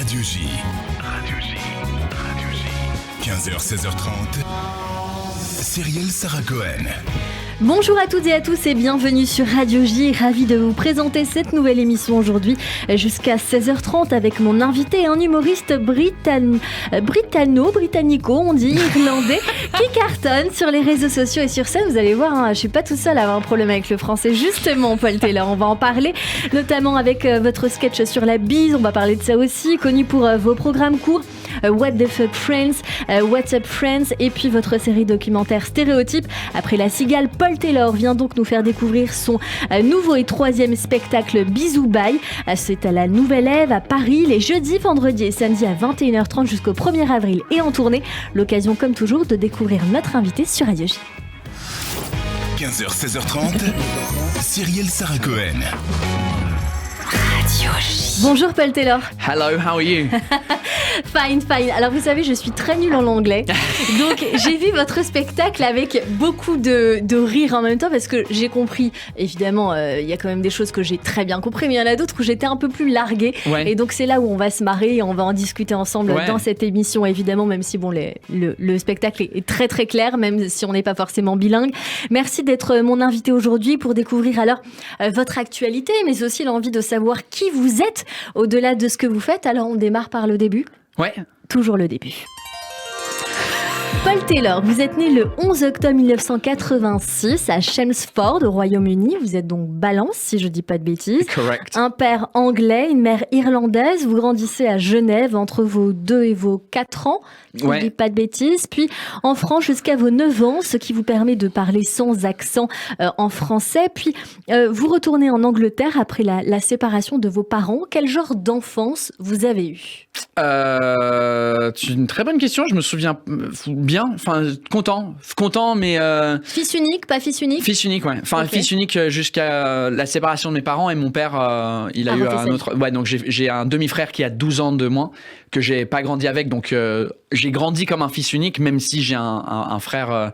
Radio J. 15h, 16h30. Cyrielle Sarah Cohen. Bonjour à toutes et à tous et bienvenue sur Radio J. Ravi de vous présenter cette nouvelle émission aujourd'hui jusqu'à 16h30 avec mon invité, un humoriste britannico, on dit irlandais, qui cartonne sur les réseaux sociaux et sur scène. Vous allez voir, je suis pas toute seule à avoir un problème avec le français, justement, Paul Taylor. On va en parler, notamment avec votre sketch sur la bise. On va parler de ça aussi, connu pour vos programmes courts. What the fuck Friends, What's up Friends et puis votre série documentaire Stéréotypes. Après la cigale, Paul Taylor vient donc nous faire découvrir son nouveau et troisième spectacle Bisous Bye. C'est à la Nouvelle Ève à Paris les jeudis, vendredis et samedis à 21h30 jusqu'au 1er avril et en tournée. L'occasion comme toujours de découvrir notre invité sur Radio J. 15h, 16h30. Cyrielle Sarah Cohen. Radio J. Bonjour Paul Taylor. Hello, how are you? Fine. Alors vous savez, je suis très nulle en anglais. Donc j'ai vu votre spectacle avec beaucoup de rire en même temps parce que j'ai compris, évidemment, il y a quand même des choses que j'ai très bien compris, mais il y en a d'autres où j'étais un peu plus larguée. Ouais. Et donc c'est là où on va se marrer et on va en discuter ensemble dans cette émission, évidemment, même si bon, le spectacle est très très clair, même si on n'est pas forcément bilingue. Merci d'être mon invité aujourd'hui pour découvrir alors votre actualité, mais aussi l'envie de savoir qui vous êtes au-delà de ce que vous faites. Alors on démarre par le début. Ouais. Toujours le début. Paul Taylor, vous êtes né le 11 octobre 1986 à Chelmsford, au Royaume-Uni. Vous êtes donc balance, si je ne dis pas de bêtises. Correct. Un père anglais, une mère irlandaise. Vous grandissez à Genève entre vos 2 et vos 4 ans, si je ne dis pas de bêtises. Puis en France jusqu'à vos 9 ans, ce qui vous permet de parler sans accent en français. Puis vous retournez en Angleterre après la séparation de vos parents. Quel genre d'enfance vous avez eu ? C'est une très bonne question. Je me souviens bien. Enfin, content, mais. Fils unique, pas fils unique ? Fils unique, ouais. Enfin, fils unique jusqu'à la séparation de mes parents et mon père, il a eu un autre. Ouais, donc j'ai un demi-frère qui a 12 ans de moins que j'ai pas grandi avec. Donc j'ai grandi comme un fils unique, même si j'ai un frère.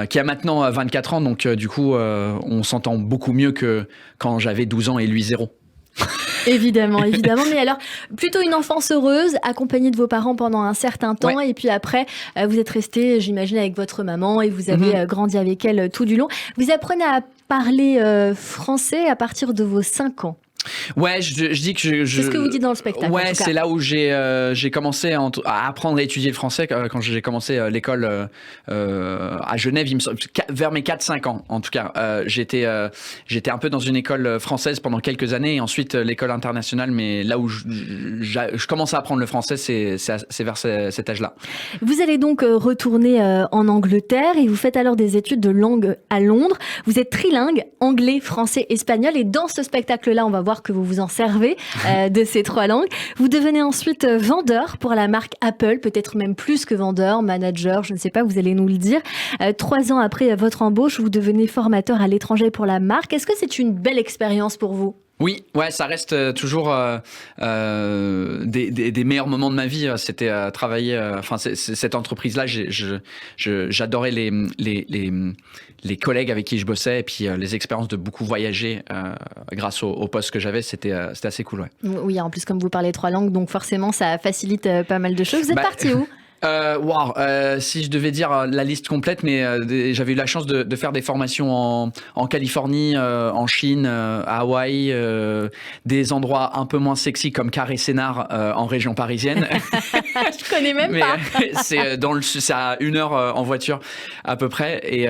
Qui a maintenant 24 ans, donc du coup, on s'entend beaucoup mieux que quand j'avais 12 ans et lui 0. Évidemment. Mais alors, plutôt une enfance heureuse, accompagnée de vos parents pendant un certain temps, et puis après, vous êtes resté, j'imagine, avec votre maman et vous avez grandi avec elle tout du long. Vous apprenez à parler français à partir de vos 5 ans. Ouais, je dis que c'est ce que vous dites dans le spectacle. Ouais, c'est là où j'ai commencé à apprendre à étudier le français quand j'ai commencé l'école à Genève, il me semble, vers mes 4-5 ans en tout cas. J'étais un peu dans une école française pendant quelques années et ensuite l'école internationale, mais là où je commence à apprendre le français, c'est vers cet âge-là. Vous allez donc retourner en Angleterre et vous faites alors des études de langue à Londres. Vous êtes trilingue, anglais, français, espagnol, et dans ce spectacle-là, on va voir que vous vous en servez de ces 3 langues. Vous devenez ensuite vendeur pour la marque Apple, peut-être même plus que vendeur, manager, je ne sais pas, vous allez nous le dire. 3 ans après votre embauche, vous devenez formateur à l'étranger pour la marque. Est-ce que c'est une belle expérience pour vous ? Oui, ouais, ça reste toujours des meilleurs moments de ma vie. C'était travailler. Enfin, cette entreprise-là, j'adorais les collègues avec qui je bossais et puis les expériences de beaucoup voyager grâce au poste que j'avais. C'était assez cool, ouais. Oui, en plus, comme vous parlez 3 langues, donc forcément, ça facilite pas mal de choses. Vous êtes parti où ? Si je devais dire la liste complète, mais j'avais eu la chance de faire des formations en Californie, en Chine, à Hawaï, des endroits un peu moins sexy comme Carré-Sénart en région parisienne. Je connais même pas. C'est à 1 heure en voiture à peu près. Et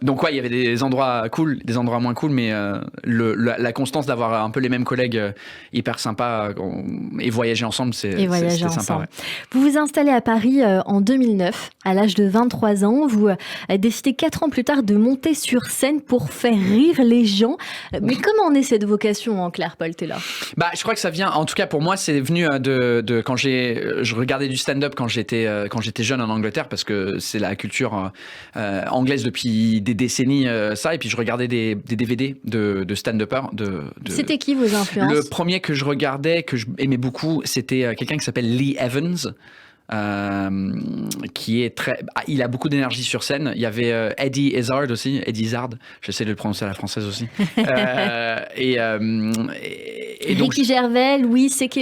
donc il y avait des endroits cool, des endroits moins cool, mais la constance d'avoir un peu les mêmes collègues hyper sympas et voyager ensemble, c'était sympa. Ouais. Vous vous installez à Paris en 2009, à l'âge de 23 ans. Vous décidez 4 ans plus tard de monter sur scène pour faire rire les gens. Mais comment en est cette vocation en clair, Paul Taylor ? Je crois que ça vient, en tout cas pour moi, c'est venu de quand je regardais du stand-up quand j'étais jeune en Angleterre, parce que c'est la culture anglaise depuis des décennies, ça. Et puis je regardais des DVD de stand-uppers. C'était qui vos influences ? Le premier que je regardais, que j'aimais beaucoup, c'était quelqu'un qui s'appelle Lee Evans. Qui est il a beaucoup d'énergie sur scène. Il y avait Eddie Izzard aussi, Eddie Izzard, j'essaie de le prononcer à la française aussi. Et Ricky Gervais, Louis C.K.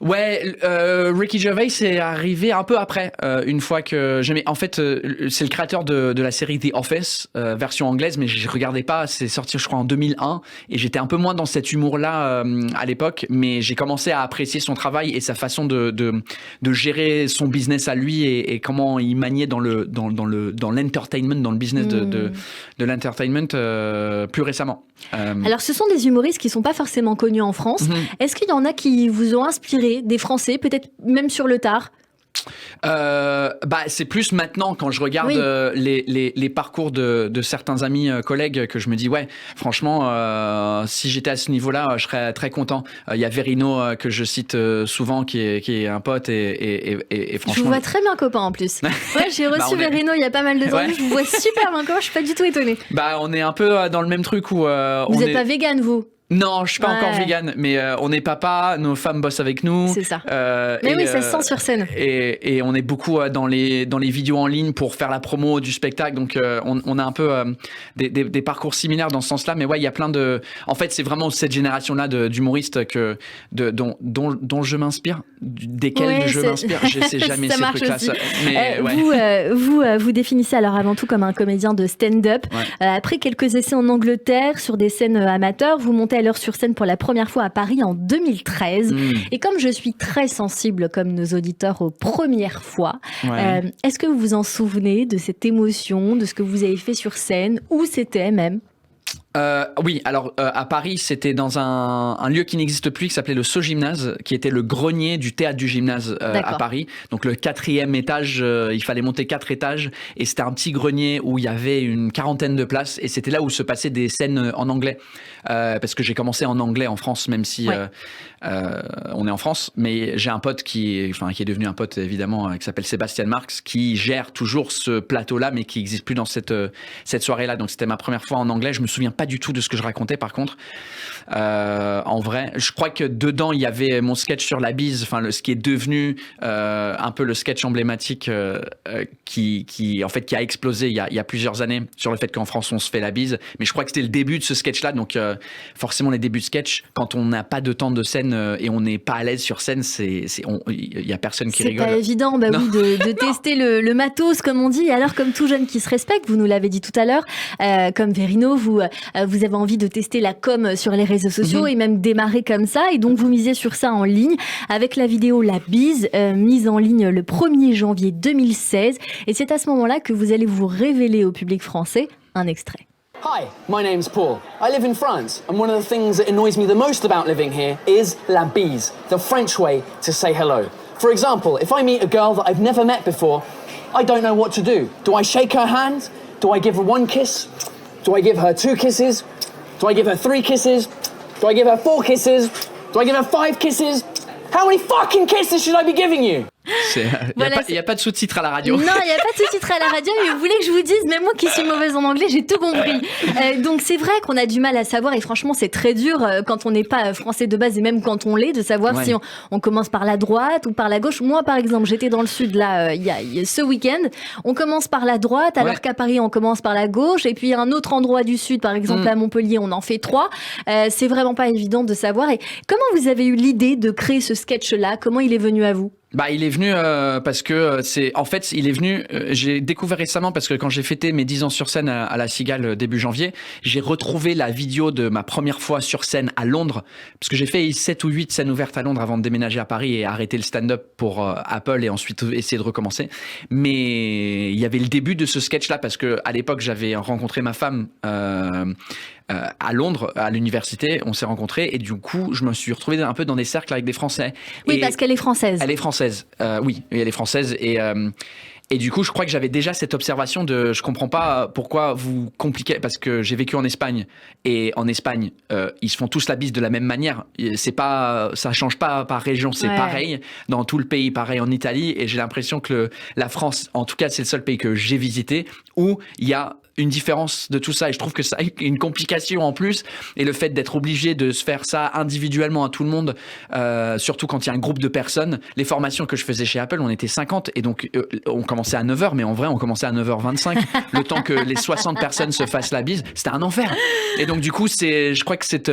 Ouais, Ricky Gervais c'est arrivé un peu après, une fois que j'aimais. En fait, c'est le créateur de la série The Office, version anglaise, mais je regardais pas. C'est sorti, je crois, en 2001, et j'étais un peu moins dans cet humour-là à l'époque. Mais j'ai commencé à apprécier son travail et sa façon de gérer son business à lui et comment il maniait dans l'entertainment, dans le business de l'entertainment plus récemment. Alors, ce sont des humoristes qui sont pas forcément connus en France. Est-ce qu'il y en a qui vous ont inspiré, des Français, peut-être même sur le tard? C'est plus maintenant quand je regarde les parcours de certains amis, collègues, que je me dis ouais, franchement, si j'étais à ce niveau-là, je serais très content. Il y a Verino que je cite souvent, qui est un pote et franchement. Je vous vois très bien copain en plus. Ouais, j'ai reçu Verino il y a pas mal de temps. Ouais. Je vous vois super bien copain. Je suis pas du tout étonnée. On est un peu dans le même truc où vous n'êtes pas vegan, vous? Non, je suis pas encore vegan, mais on est papa, nos femmes bossent avec nous. C'est ça. Mais oui, ça se sent sur scène. Et on est beaucoup dans les vidéos en ligne pour faire la promo du spectacle, donc on a un peu des parcours similaires dans ce sens-là. Mais ouais, il y a plein de. En fait, c'est vraiment cette génération-là d'humoristes dont je m'inspire, desquels je m'inspire. Je sais jamais ces trucs-là. Mais vous définissez alors avant tout comme un comédien de stand-up. Ouais. Après quelques essais en Angleterre sur des scènes amateurs, vous montez à l'heure sur scène pour la première fois à Paris en 2013. Et comme je suis très sensible, comme nos auditeurs, aux premières fois, est-ce que vous vous en souvenez de cette émotion, de ce que vous avez fait sur scène, où c'était même? Oui, alors à Paris, c'était dans un lieu qui n'existe plus, qui s'appelait le Sogymnase, qui était le grenier du théâtre du Gymnase à Paris. Donc le 4e étage, il fallait monter 4 étages, et c'était un petit grenier où il y avait une 40aine de places, et c'était là où se passaient des scènes en anglais. Parce que j'ai commencé en anglais en France, même si on est en France, mais j'ai un pote qui est devenu un pote évidemment, qui s'appelle Sébastien Marx, qui gère toujours ce plateau-là, mais qui n'existe plus dans cette soirée-là. Donc c'était ma première fois en anglais. Je me souviens pas du tout de ce que je racontais, par contre. En vrai, je crois que dedans il y avait mon sketch sur la bise, ce qui est devenu un peu le sketch emblématique qui a explosé il y a plusieurs années, sur le fait qu'en France on se fait la bise. Mais je crois que c'était le début de ce sketch-là, donc forcément les débuts de sketch, quand on n'a pas de temps de scène et on n'est pas à l'aise sur scène, il y a personne qui rigole. C'est pas évident, oui, de tester le matos, comme on dit. Alors, comme tout jeune qui se respecte, vous nous l'avez dit tout à l'heure, comme Verino, vous avez envie de tester la com sur les réseaux sociaux et même démarrer comme ça, et donc vous misez sur ça en ligne avec la vidéo La Bise, mise en ligne le 1er janvier 2016, et c'est à ce moment-là que vous allez vous révéler au public français. Un extrait. Hi, my name's Paul. I live in France, and one of the things that annoys me the most about living here is la bise, the French way to say hello. For example, if I meet a girl that I've never met before, I don't know what to do. Do I shake her hand? Do I give her 1 kiss? Do I give her 2 kisses? Do I give her 3 kisses? Do I give her 4 kisses? Do I give her 5 kisses? How many fucking kisses should I be giving you? Il n'y a pas de sous-titres à la radio. Non, il n'y a pas de sous-titres à la radio, mais vous voulez que je vous dise, même moi qui suis mauvaise en anglais, j'ai tout compris. Donc c'est vrai qu'on a du mal à savoir, et franchement c'est très dur quand on n'est pas français de base, et même quand on l'est, de savoir si on commence par la droite ou par la gauche. Moi par exemple, j'étais dans le sud là il y a ce week-end, on commence par la droite, alors qu'à Paris on commence par la gauche, et puis un autre endroit du sud, par exemple à Montpellier, on en fait 3. C'est vraiment pas évident de savoir. Et comment vous avez eu l'idée de créer ce sketch-là? Comment il est venu à vous? Il est venu parce que j'ai découvert récemment, parce que quand j'ai fêté mes 10 ans sur scène à la Cigale début janvier, j'ai retrouvé la vidéo de ma première fois sur scène à Londres, parce que j'ai fait 7 ou 8 scènes ouvertes à Londres avant de déménager à Paris et arrêter le stand-up pour Apple, et ensuite essayer de recommencer. Mais il y avait le début de ce sketch-là, parce que à l'époque j'avais rencontré ma femme à Londres, à l'université, on s'est rencontrés, et du coup je me suis retrouvé un peu dans des cercles avec des Français. Oui, parce qu'elle est française. Elle est française, oui, elle est française, et du coup je crois que j'avais déjà cette observation de je comprends pas pourquoi vous compliquez, parce que j'ai vécu en Espagne, et en Espagne ils se font tous la bise de la même manière, ça change pas par région, c'est pareil dans tout le pays, pareil en Italie, et j'ai l'impression que la France, en tout cas c'est le seul pays que j'ai visité où il y a une différence de tout ça, et je trouve que ça a une complication en plus, et le fait d'être obligé de se faire ça individuellement à tout le monde, surtout quand il y a un groupe de personnes. Les formations que je faisais chez Apple, on était 50, et donc on commençait à 9h, mais en vrai on commençait à 9h25, le temps que les 60 personnes se fassent la bise, c'était un enfer. Et donc du coup je crois que cette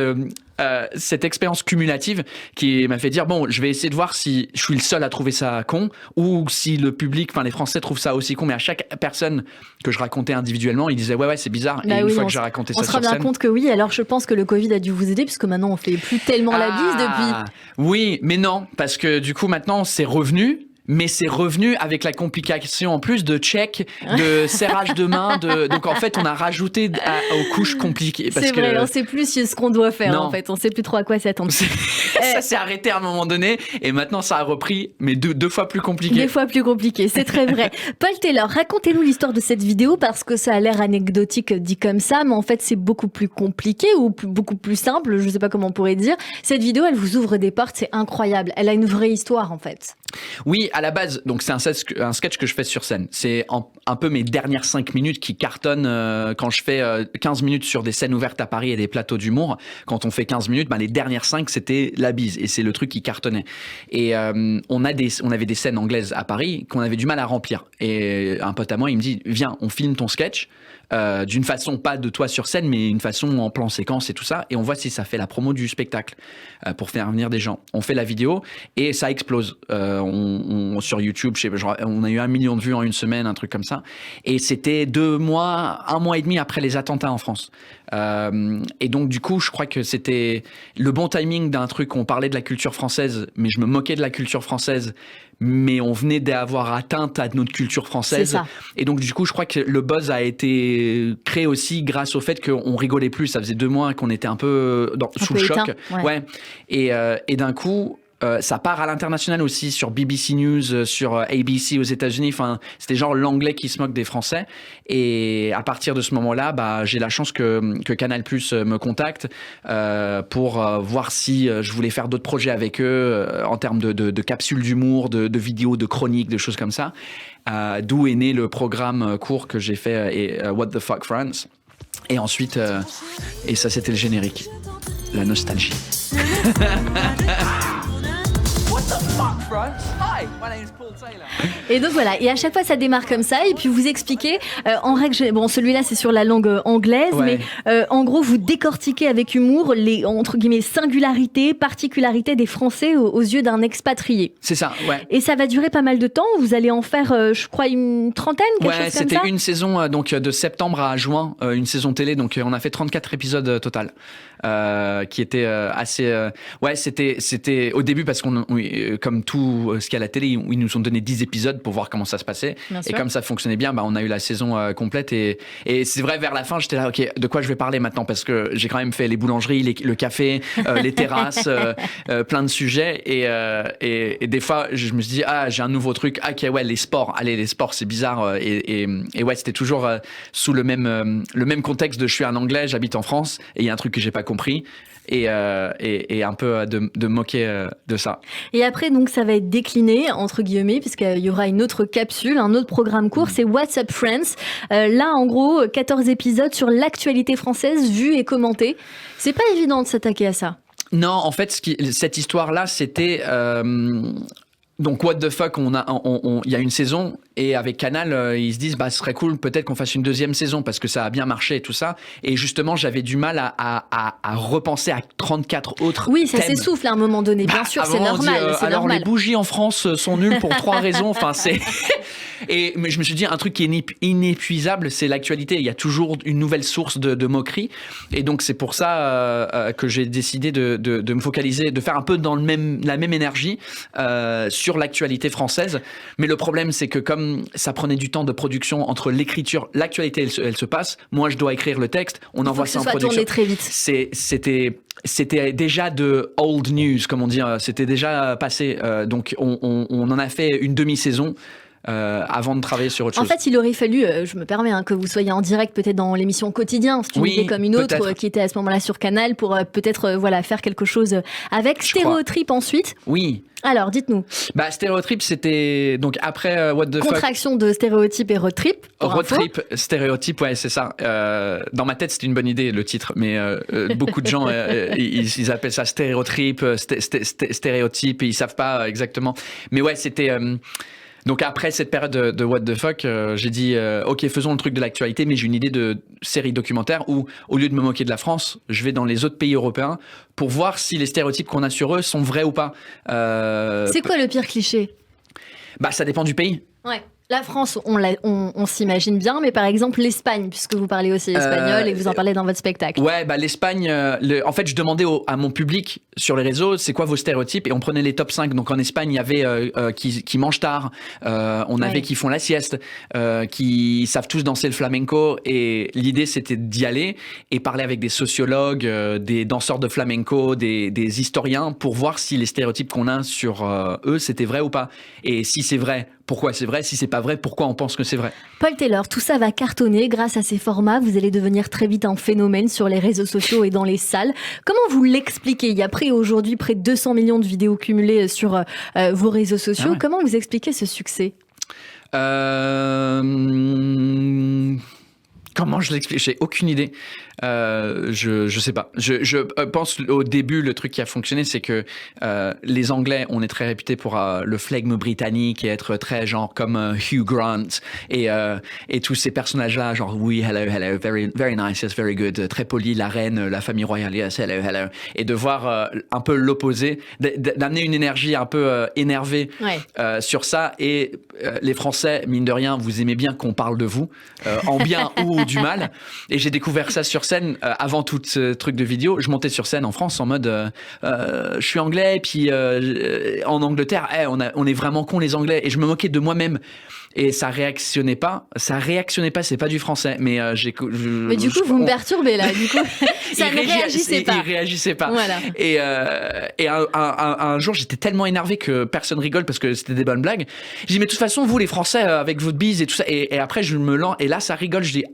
cette expérience cumulative qui m'a fait dire bon, je vais essayer de voir si je suis le seul à trouver ça con ou si le public, enfin les Français trouvent ça aussi con. Mais à chaque personne que je racontais individuellement, ils disaient ouais c'est bizarre. Et une fois que j'ai raconté ça sur scène, on se rend bien compte que oui. Alors je pense que le Covid a dû vous aider puisque maintenant on fait plus tellement la bise depuis. Oui, mais non, parce que du coup maintenant c'est revenu. Mais c'est revenu avec la complication en plus de check, de serrage de main. Donc en fait, on a rajouté aux couches compliquées. C'est vrai, on ne sait plus ce qu'on doit faire en fait. On ne sait plus trop à quoi s'attendre. Ça s'est arrêté à un moment donné et maintenant ça a repris, mais deux fois plus compliqué. 2 fois plus compliqué, c'est très vrai. Paul Taylor, racontez-nous l'histoire de cette vidéo parce que ça a l'air anecdotique dit comme ça, mais en fait c'est beaucoup plus compliqué ou beaucoup plus simple, je ne sais pas comment on pourrait dire. Cette vidéo, elle vous ouvre des portes, c'est incroyable. Elle a une vraie histoire en fait. Oui, à la base, donc c'est un sketch que je fais sur scène. C'est un peu mes dernières 5 minutes qui cartonnent quand je fais 15 minutes sur des scènes ouvertes à Paris et des plateaux d'humour. Quand on fait 15 minutes, les dernières 5, c'était la bise et c'est le truc qui cartonnait. Et on avait des scènes anglaises à Paris qu'on avait du mal à remplir. Et un pote à moi, il me dit, viens, on filme ton sketch. D'une façon pas de toi sur scène mais une façon en plan séquence et tout ça et on voit si ça fait la promo du spectacle pour faire venir des gens. On fait la vidéo et ça explose sur YouTube, on a eu 1 million de vues en une semaine, un truc comme ça, et c'était 1 mois et demi après les attentats en France. Et donc du coup je crois que c'était le bon timing d'un truc où on parlait de la culture française mais je me moquais de la culture française mais on venait d'avoir atteinte à notre culture française. Et donc du coup je crois que le buzz a été créé aussi grâce au fait qu'on rigolait plus. Ça faisait 2 mois qu'on était un peu sous le choc. Ouais. Et d'un coup ça part à l'international aussi, sur BBC News, sur ABC aux États-Unis. Enfin, c'était genre l'anglais qui se moque des Français. Et à partir de ce moment-là, j'ai la chance que Canal+ me contacte pour voir si je voulais faire d'autres projets avec eux en termes de capsules d'humour, de vidéos, de chroniques, de choses comme ça. D'où est né le programme court que j'ai fait, What the Fuck France. Et ensuite, et ça c'était le générique, la nostalgie. Et donc voilà, et à chaque fois ça démarre comme ça et puis vous expliquez en règle, bon celui-là c'est sur la langue anglaise, mais en gros vous décortiquez avec humour les entre guillemets singularités, particularités des Français aux yeux d'un expatrié. C'est ça, ouais. Et ça va durer pas mal de temps, vous allez en faire je crois une trentaine, quelque chose comme ça. Ouais, c'était une saison donc de septembre à juin, une saison télé, donc on a fait 34 épisodes total. Qui était assez c'était au début parce qu'on comme tout ce qu'il y a à la télé, ils nous ont donné 10 épisodes pour voir comment ça se passait. Bien sûr. Comme ça fonctionnait bien, on a eu la saison complète et c'est vrai, vers la fin j'étais là, ok, de quoi je vais parler maintenant, parce que j'ai quand même fait les boulangeries, le café, les terrasses, plein de sujets et des fois je me suis dit j'ai un nouveau truc, ok, ouais, les sports c'est bizarre et ouais, c'était toujours sous le même contexte de je suis un Anglais, j'habite en France et il y a un truc que j'ai pas compris et un peu de moquer de ça. Et après donc ça va être décliné entre guillemets puisqu'il y aura une autre capsule, un autre programme court, c'est What's Up Friends. Là en gros 14 épisodes sur l'actualité française vue et commentée. C'est pas évident de s'attaquer à ça. Non, en fait cette histoire là c'était donc What the Fuck, il y a une saison et avec Canal, ils se disent ce serait cool peut-être qu'on fasse une 2e saison parce que ça a bien marché et tout ça. Et justement, j'avais du mal à repenser à 34 autres Oui, ça thèmes. s'essouffle à un moment donné, bien sûr, c'est normal. Alors les bougies en France sont nulles pour 3 raisons. Enfin, mais je me suis dit un truc qui est inépuisable, c'est l'actualité. Il y a toujours une nouvelle source de moquerie. Et donc c'est pour ça que j'ai décidé de me focaliser, de faire un peu dans la même énergie sur l'actualité française. Mais le problème, c'est que comme ça prenait du temps de production entre l'écriture, l'actualité, elle se passe. Moi, je dois écrire le texte. On envoie ça en production. Très vite. C'était déjà de old news, comme on dit. C'était déjà passé. Donc, on en a fait une demi-saison. Avant de travailler sur autre chose. En fait, il aurait fallu, je me permets, que vous soyez en direct peut-être dans l'émission Quotidien, c'est une idée comme une autre qui était à ce moment-là sur Canal pour peut-être faire quelque chose avec Stéréotrip ensuite. Oui. Alors, dites-nous. Stéréotrip, c'était donc après What the Fuck. Contraction de stéréotype et road trip. Road trip, stéréotype, ouais, c'est ça. Dans ma tête, c'était une bonne idée le titre, mais beaucoup de gens ils appellent ça stéréotrip, stéréotype, et ils savent pas exactement. Mais ouais, c'était Donc après cette période de what the fuck, j'ai dit ok, faisons le truc de l'actualité, mais j'ai une idée de série documentaire où, au lieu de me moquer de la France, je vais dans les autres pays européens pour voir si les stéréotypes qu'on a sur eux sont vrais ou pas. C'est quoi le pire cliché ? Bah ça dépend du pays. Ouais. La France, on s'imagine bien, mais par exemple l'Espagne, puisque vous parlez aussi espagnol et que vous en parlez dans votre spectacle. Ouais, bah l'Espagne, en fait, je demandais à mon public sur les réseaux, c'est quoi vos stéréotypes, et on prenait les top 5. Donc en Espagne, il y avait qui mangent tard, on avait qui font la sieste, qui savent tous danser le flamenco, et l'idée c'était d'y aller et parler avec des sociologues, des danseurs de flamenco, des historiens, pour voir si les stéréotypes qu'on a sur eux, c'était vrai ou pas. Et si c'est vrai, pourquoi c'est vrai? Si c'est pas vrai, pourquoi on pense que c'est vrai? Paul Taylor, tout ça va cartonner grâce à ces formats. Vous allez devenir très vite un phénomène sur les réseaux sociaux et dans les salles. Comment vous l'expliquez? Il y a aujourd'hui près de 200 millions de vidéos cumulées sur vos réseaux sociaux. Ah ouais. Comment vous expliquez ce succès? Comment je l'explique? J'ai aucune idée. Je sais pas. Je pense au début, le truc qui a fonctionné, c'est que les Anglais, on est très réputés pour le flegme britannique et être très genre comme Hugh Grant et tous ces personnages-là, genre oui, hello, very, very nice, yes, very good, très poli, la reine, la famille royale, yes, hello, et de voir un peu l'opposé, d'amener une énergie un peu énervée sur ça. Et les Français, mine de rien, vous aimez bien qu'on parle de vous, en bien ou du mal. Et j'ai découvert ça sur scène avant tout ce truc de vidéo. Je montais sur scène en France en mode je suis anglais, et puis en Angleterre, on est vraiment cons les Anglais, et je me moquais de moi-même. Et ça réactionnait pas, c'est pas du français. Mais du coup, vous me perturbez là. Du coup, ça ne réagissait pas. Il réagissait pas. Voilà. Et un jour, j'étais tellement énervé que personne rigole parce que c'était des bonnes blagues. Je dis mais de toute façon, vous les Français avec votre bise et tout ça. Et après, je me lance et là, ça rigole. Je dis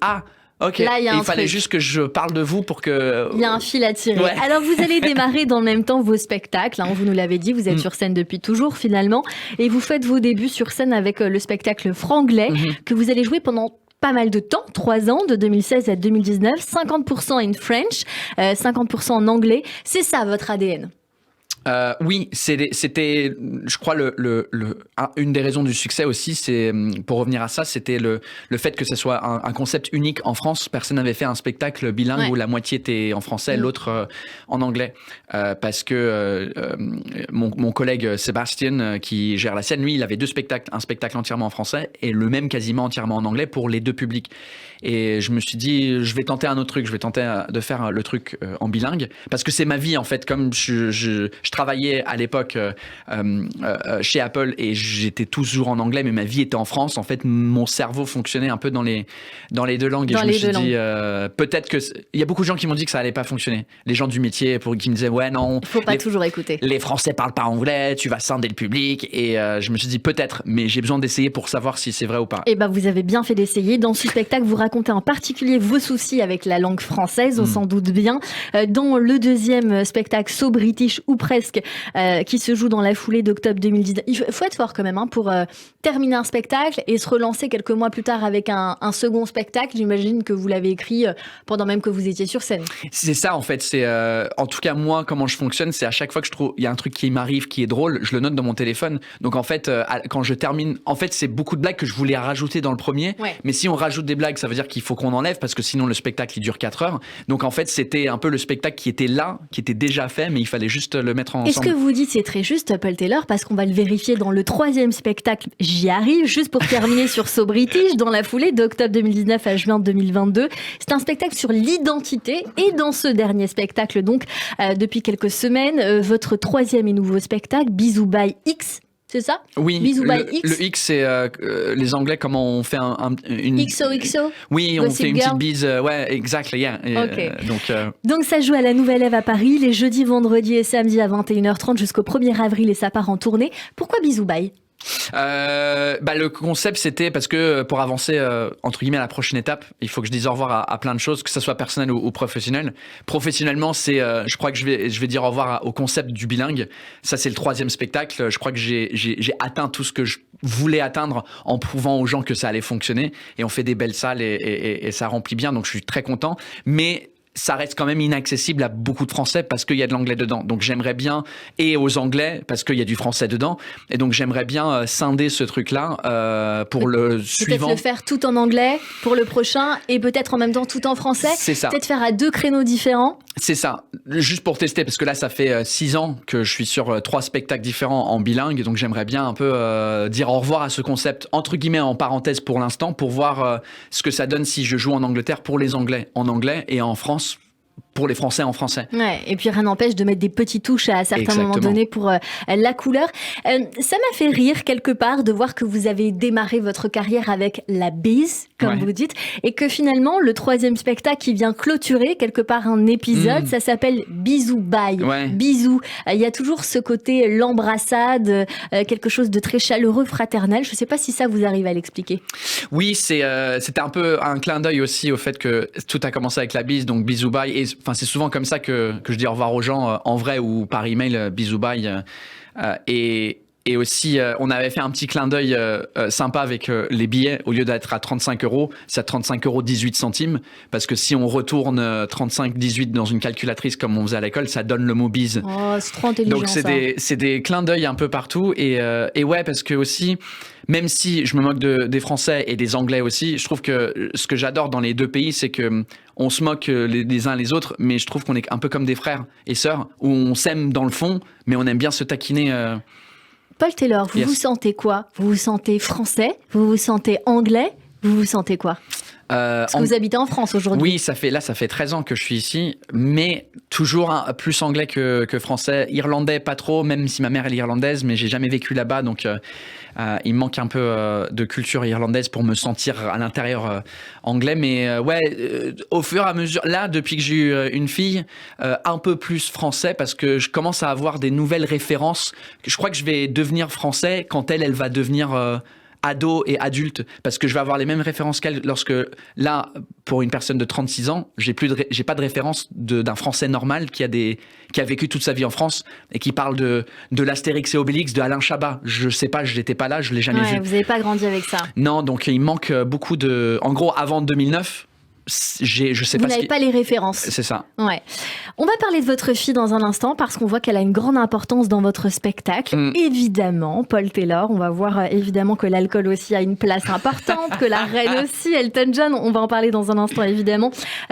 ok, là, il fallait juste que je parle de vous pour que... Il y a un fil à tirer. Ouais. Alors, vous allez démarrer dans le même temps vos spectacles. Vous nous l'avez dit, vous êtes sur scène depuis toujours, finalement. Et vous faites vos débuts sur scène avec le spectacle Franglais, que vous allez jouer pendant pas mal de temps, 3 ans, de 2016 à 2019. 50% in French, 50% en anglais. C'est ça, votre ADN? Oui, c'était, je crois, une des raisons du succès aussi, c'est, pour revenir à ça, c'était le fait que ce soit un concept unique en France. Personne n'avait fait un spectacle bilingue où la moitié était en français, l'autre en anglais. Parce que mon collègue Sébastien, qui gère la scène, lui, il avait 2 spectacles, un spectacle entièrement en français et le même quasiment entièrement en anglais pour les 2 publics. Et je me suis dit, je vais tenter un autre truc, je vais tenter de faire le truc en bilingue, parce que c'est ma vie en fait. Comme je travaillais à l'époque chez Apple et j'étais toujours en anglais, mais ma vie était en France. En fait, mon cerveau fonctionnait un peu dans les 2 langues. Et je me suis dit, peut-être que... Il y a beaucoup de gens qui m'ont dit que ça allait pas fonctionner. Les gens du métier qui me disaient, ouais, non. Il faut pas toujours écouter. Les Français parlent pas anglais, tu vas scinder le public. Et je me suis dit, peut-être, mais j'ai besoin d'essayer pour savoir si c'est vrai ou pas. Et vous avez bien fait d'essayer. Dans ce spectacle, vous racontez en particulier vos soucis avec la langue française, on s'en doute bien. Dans le deuxième spectacle, So British ou presque, qui se joue dans la foulée d'octobre 2019. Il faut être fort quand même pour terminer un spectacle et se relancer quelques mois plus tard avec un second spectacle. J'imagine que vous l'avez écrit pendant même que vous étiez sur scène. C'est ça en fait. C'est en tout cas moi comment je fonctionne, c'est à chaque fois que je trouve il y a un truc qui m'arrive qui est drôle, je le note dans mon téléphone. Donc en fait quand je termine, en fait c'est beaucoup de blagues que je voulais rajouter dans le premier. Mais si on rajoute des blagues, ça veut dire qu'il faut qu'on enlève parce que sinon le spectacle il dure 4 heures. Donc en fait c'était un peu le spectacle qui était là, qui était déjà fait, mais il fallait juste le mettre ensemble. Est-ce que vous dites c'est très juste, Paul Taylor, parce qu'on va le vérifier dans le 3e spectacle. J'y arrive, juste pour terminer sur So British, dans la foulée d'octobre 2019 à juin 2022. C'est un spectacle sur l'identité. Et dans ce dernier spectacle, donc, depuis quelques semaines, votre 3e et nouveau spectacle, Bisous by X. C'est ça? Oui. Bisous by X. Le X, c'est les Anglais, comment on fait une... XOXO? Oui, on fait une petite bise. Ouais, exactly, yeah. Okay. Donc ça joue à la Nouvelle Ève à Paris, les jeudis, vendredis et samedis à 21h30 jusqu'au 1er avril et ça part en tournée. Pourquoi Bisous by? Le concept c'était parce que pour avancer entre guillemets à la prochaine étape, il faut que je dise au revoir à plein de choses, que ça soit personnel ou professionnel. Professionnellement, c'est je crois que je vais dire au revoir au concept du bilingue. Ça c'est le 3e spectacle. Je crois que j'ai atteint tout ce que je voulais atteindre en prouvant aux gens que ça allait fonctionner, et on fait des belles salles et ça remplit bien, donc je suis très content. Mais ça reste quand même inaccessible à beaucoup de Français parce qu'il y a de l'anglais dedans. Donc j'aimerais bien, et aux Anglais parce qu'il y a du français dedans, et donc j'aimerais bien scinder ce truc-là pour le suivant. Peut-être le faire tout en anglais pour le prochain et peut-être en même temps tout en français. C'est ça. Peut-être faire à 2 créneaux différents. C'est ça, juste pour tester, parce que là ça fait 6 ans que je suis sur 3 spectacles différents en bilingue, donc j'aimerais bien un peu dire au revoir à ce concept, entre guillemets en parenthèse pour l'instant, pour voir ce que ça donne si je joue en Angleterre pour les Anglais en anglais et en France pour les Français en français. Ouais, et puis rien n'empêche de mettre des petites touches à certains moments donnés pour la couleur. Ça m'a fait rire quelque part de voir que vous avez démarré votre carrière avec la bise, comme vous dites, et que finalement le 3e spectacle qui vient clôturer quelque part un épisode, ça s'appelle Bisous Bye. Bisous. Il y a toujours ce côté l'embrassade, quelque chose de très chaleureux, fraternel. Je ne sais pas si ça vous arrive à l'expliquer. Oui, c'était un peu un clin d'œil aussi au fait que tout a commencé avec la bise, donc Bisous Bye. Et c'est souvent comme ça que je dis au revoir aux gens en vrai ou par email, bisous bye. Et aussi, on avait fait un petit clin d'œil sympa avec les billets. Au lieu d'être à 35 €, c'est à 35,18 €. Parce que si on retourne 35,18 dans une calculatrice comme on faisait à l'école, ça donne le mot bise. Oh, c'est trop intelligent. Donc c'est des clins d'œil un peu partout. Et ouais, parce que aussi, même si je me moque des Français et des Anglais aussi, je trouve que ce que j'adore dans les deux pays, c'est que on se moque les uns les autres, mais je trouve qu'on est un peu comme des frères et sœurs, où on s'aime dans le fond, mais on aime bien se taquiner. Paul Taylor, vous vous sentez quoi ? Vous vous sentez français ? Vous vous sentez anglais ? Vous vous sentez quoi ? Parce que vous habitez en France aujourd'hui. Oui, ça fait 13 ans que je suis ici, mais toujours plus anglais que français. Irlandais, pas trop, même si ma mère est irlandaise, mais j'ai jamais vécu là-bas, donc il me manque un peu de culture irlandaise pour me sentir à l'intérieur anglais. Mais au fur et à mesure, là, depuis que j'ai eu une fille, un peu plus français, parce que je commence à avoir des nouvelles références. Je crois que je vais devenir français quand elle va devenir ado et adulte, parce que je vais avoir les mêmes références qu'elle, lorsque là, pour une personne de 36 ans, j'ai pas de référence d'un Français normal qui a vécu toute sa vie en France et qui parle de l'Astérix et Obélix, de Alain Chabat. Je sais pas, je n'étais pas là, je l'ai jamais vu. Vous n'avez pas grandi avec ça. Non, donc il manque beaucoup de... En gros, avant 2009... je sais pas. Vous n'avez pas les références. C'est ça. Ouais. On va parler de votre fille dans un instant parce qu'on voit qu'elle a une grande importance dans votre spectacle. Évidemment, Paul Taylor. On va voir évidemment que l'alcool aussi a une place importante, que la reine aussi, Elton John. On va en parler dans un instant évidemment.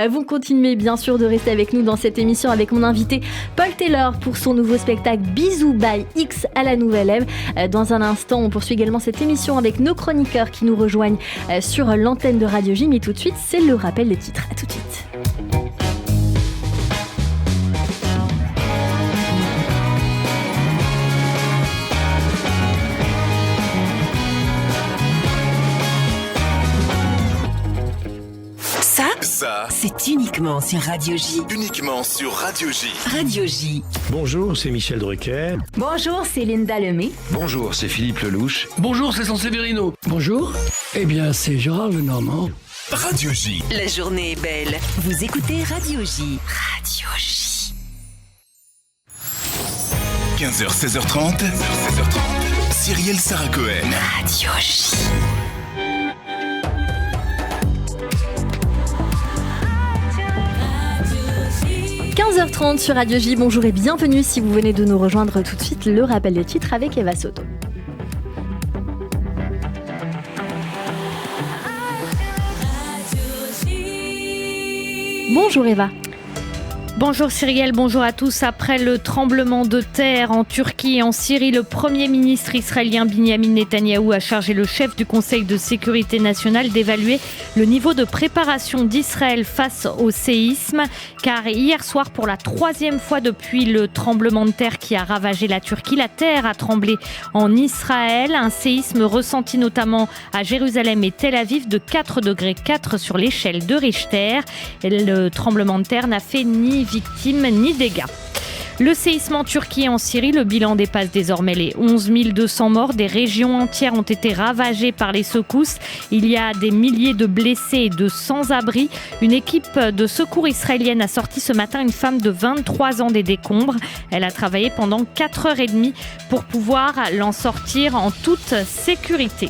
Vous continuez bien sûr de rester avec nous dans cette émission avec mon invité Paul Taylor pour son nouveau spectacle Bisous by X à la Nouvelle Ève. Dans un instant, on poursuit également cette émission avec nos chroniqueurs qui nous rejoignent sur l'antenne de Radio J. Mais tout de suite, c'est le rappel des titres. À tout de suite. Ça, c'est uniquement sur Radio J. Uniquement sur Radio J. Radio J. Bonjour, c'est Michel Drucker. Bonjour, c'est Linda Lemay. Bonjour, c'est Philippe Lelouch. Bonjour, c'est Sanseverino. Bonjour, eh bien c'est Gérard Lenormand. Radio J. La journée est belle. Vous écoutez Radio J. Radio J. 15h, 16h30. Cyrielle Sarah Cohen. Radio J. – 15h30 sur Radio J. Bonjour et bienvenue si vous venez de nous rejoindre tout de suite. Le rappel des titres avec Eva Soto. Bonjour Eva. Bonjour Cyrielle, bonjour à tous. Après le tremblement de terre en Turquie et en Syrie, le Premier ministre israélien Binyamin Netanyahou a chargé le chef du Conseil de sécurité nationale d'évaluer le niveau de préparation d'Israël face au séisme. Car hier soir, pour la 3e fois depuis le tremblement de terre qui a ravagé la Turquie, la terre a tremblé en Israël. Un séisme ressenti notamment à Jérusalem et Tel Aviv de 4,4 degrés sur l'échelle de Richter. Et le tremblement de terre n'a fait ni victimes ni dégâts. Le séisme en Turquie et en Syrie, le bilan dépasse désormais les 11 200 morts. Des régions entières ont été ravagées par les secousses. Il y a des milliers de blessés et de sans-abri. Une équipe de secours israélienne a sorti ce matin une femme de 23 ans des décombres. Elle a travaillé pendant 4h30 pour pouvoir l'en sortir en toute sécurité.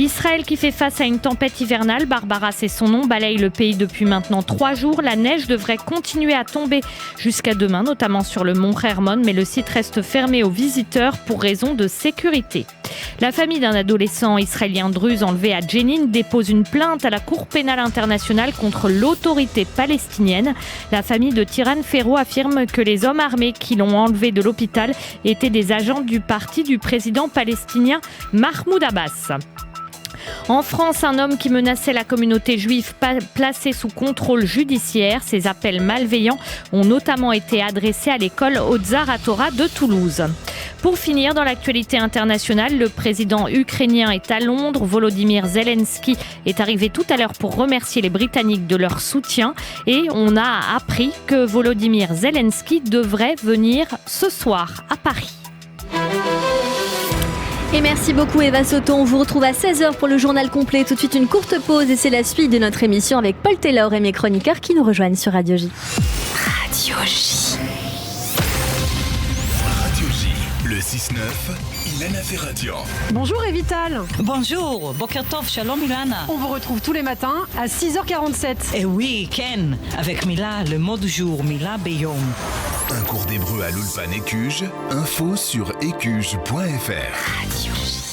Israël qui fait face à une tempête hivernale, Barbara c'est son nom, balaye le pays depuis maintenant 3 jours. La neige devrait continuer à tomber jusqu'à demain, notamment sur le mont Hermon, mais le site reste fermé aux visiteurs pour raison de sécurité. La famille d'un adolescent israélien druze enlevé à Jenin dépose une plainte à la Cour pénale internationale contre l'autorité palestinienne. La famille de Tiran Ferro affirme que les hommes armés qui l'ont enlevé de l'hôpital étaient des agents du parti du président palestinien Mahmoud Abbas. En France, un homme qui menaçait la communauté juive placé sous contrôle judiciaire. Ces appels malveillants ont notamment été adressés à l'école Ozar HaTorah de Toulouse. Pour finir, dans l'actualité internationale, le président ukrainien est à Londres. Volodymyr Zelensky est arrivé tout à l'heure pour remercier les Britanniques de leur soutien. Et on a appris que Volodymyr Zelensky devrait venir ce soir à Paris. Et merci beaucoup Eva Soto, on vous retrouve à 16h pour le journal complet. Tout de suite une courte pause et c'est la suite de notre émission avec Paul Taylor et mes chroniqueurs qui nous rejoignent sur Radio J. Radio J. Radio J, le 6-9, Ilana Ferradian. Bonjour Evital. Bonjour, Boker Tov, Shalom Ilana. On vous retrouve tous les matins à 6h47. Et oui, Ken, avec Mila, le mot du jour, Mila Beyom. Un cours d'hébreu à l'Ulpan Écuge, info sur écuge.fr. Radio J.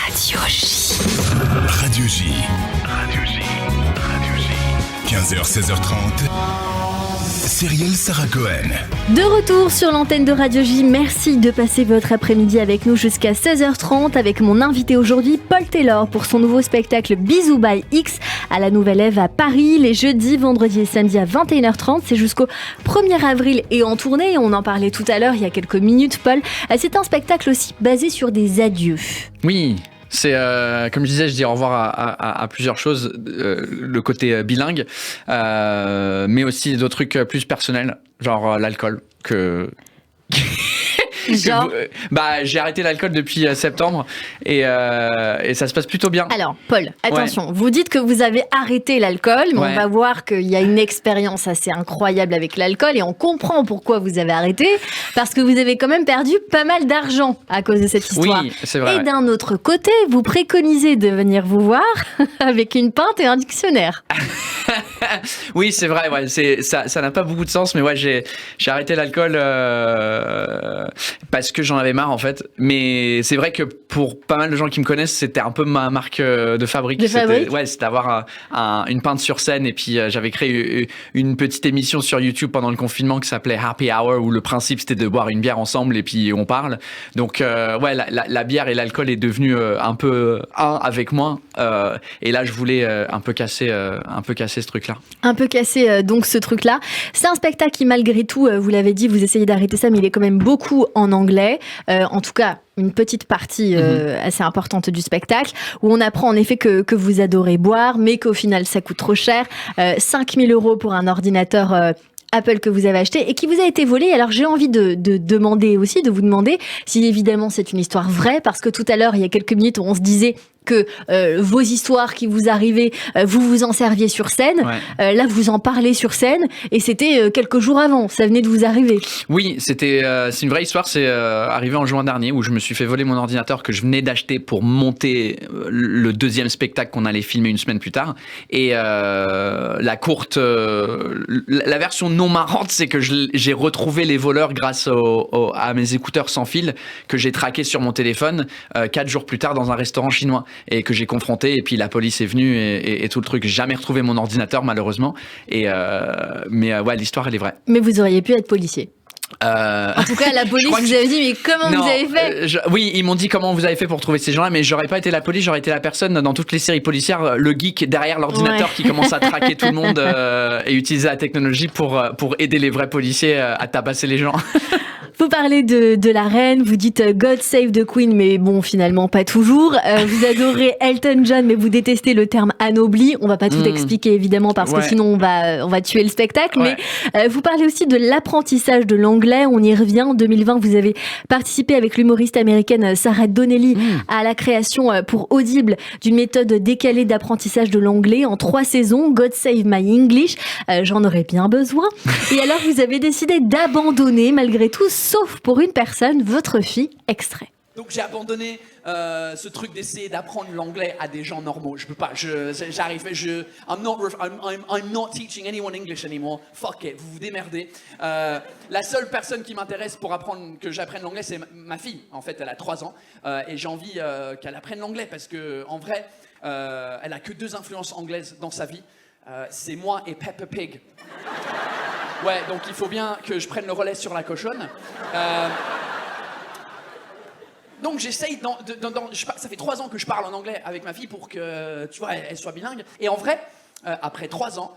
Radio J. Radio J. Radio J. Radio J. 15h, 16h30. Cyrielle Sarah Cohen. De retour sur l'antenne de Radio J, merci de passer votre après-midi avec nous jusqu'à 16h30 avec mon invité aujourd'hui, Paul Taylor, pour son nouveau spectacle Bisous by X à la Nouvelle Ève à Paris, les jeudis, vendredis et samedis à 21h30. C'est jusqu'au 1er avril et en tournée, on en parlait tout à l'heure il y a quelques minutes, Paul. C'est un spectacle aussi basé sur des adieux. Oui. C'est comme je disais, je dis au revoir à plusieurs choses, le côté bilingue, mais aussi d'autres trucs plus personnels, genre l'alcool que Genre j'ai arrêté l'alcool depuis septembre et ça se passe plutôt bien. Alors, Paul, attention, vous dites que vous avez arrêté l'alcool, mais on va voir qu'il y a une expérience assez incroyable avec l'alcool et on comprend pourquoi vous avez arrêté, parce que vous avez quand même perdu pas mal d'argent à cause de cette histoire. Oui, c'est vrai. Et d'un autre côté, vous préconisez de venir vous voir avec une pinte et un dictionnaire. Oui, c'est vrai, ça n'a pas beaucoup de sens, mais j'ai arrêté l'alcool parce que j'en avais marre en fait. Mais c'est vrai que pour pas mal de gens qui me connaissent, c'était un peu ma marque de fabrique. C'était avoir une pinte sur scène, et puis j'avais créé une petite émission sur YouTube pendant le confinement qui s'appelait Happy Hour, où le principe c'était de boire une bière ensemble et puis on parle. Donc la bière et l'alcool est devenu un peu un avec moi, et là je voulais un peu casser ce truc-là. Un peu casser donc ce truc-là. C'est un spectacle qui malgré tout, vous l'avez dit, vous essayez d'arrêter ça, mais il est quand même beaucoup en anglais. En tout cas, une petite partie assez importante du spectacle, où on apprend en effet que vous adorez boire, mais qu'au final ça coûte trop cher. 5 000 € pour un ordinateur Apple que vous avez acheté et qui vous a été volé. Alors j'ai envie de vous demander si évidemment c'est une histoire vraie, parce que tout à l'heure, il y a quelques minutes, on se disait que vos histoires qui vous arrivaient, vous en serviez sur scène. Ouais. Là, vous en parlez sur scène et c'était quelques jours avant. Ça venait de vous arriver. Oui, c'est une vraie histoire. C'est arrivé en juin dernier où je me suis fait voler mon ordinateur que je venais d'acheter pour monter le deuxième spectacle qu'on allait filmer une semaine plus tard. Et la version non marrante, c'est que j'ai retrouvé les voleurs grâce à mes écouteurs sans fil que j'ai traqués sur mon téléphone 4 jours plus tard dans un restaurant chinois et que j'ai confronté. Et puis la police est venue et tout le truc. J'ai jamais retrouvé mon ordinateur malheureusement. Mais ouais, l'histoire elle est vraie. Mais vous auriez pu être policier. En tout cas, la police vous avez dit mais comment vous avez fait Oui, ils m'ont dit comment vous avez fait pour trouver ces gens-là, mais j'aurais pas été la police, j'aurais été la personne dans toutes les séries policières, le geek derrière l'ordinateur qui commence à traquer tout le monde et utiliser la technologie pour aider les vrais policiers à tabasser les gens. Vous parlez de la reine, vous dites God save the Queen, mais bon, finalement, pas toujours. Vous adorez Elton John, mais vous détestez le terme anobli. On va pas tout expliquer, évidemment, parce que sinon, on va tuer le spectacle. Ouais. Mais vous parlez aussi de l'apprentissage de l'anglais. On y revient. En 2020, vous avez participé avec l'humoriste américaine Sarah Donnelly à la création pour Audible d'une méthode décalée d'apprentissage de l'anglais en 3 saisons. God save my English. J'en aurais bien besoin. Et alors, vous avez décidé d'abandonner, malgré tout, sauf pour une personne, votre fille. Extrait. Donc j'ai abandonné ce truc d'essayer d'apprendre l'anglais à des gens normaux. Je peux pas. I'm not teaching anyone English anymore. Fuck it. Vous vous démerdez. La seule personne qui m'intéresse pour que j'apprenne l'anglais, c'est ma fille. En fait, elle a 3 ans et j'ai envie qu'elle apprenne l'anglais parce que en vrai, elle a que 2 influences anglaises dans sa vie. C'est moi et Peppa Pig. Ouais, donc il faut bien que je prenne le relais sur la cochonne. Donc j'essaye, ça fait 3 ans que je parle en anglais avec ma fille pour que, tu vois, elle soit bilingue. Et en vrai, après 3 ans,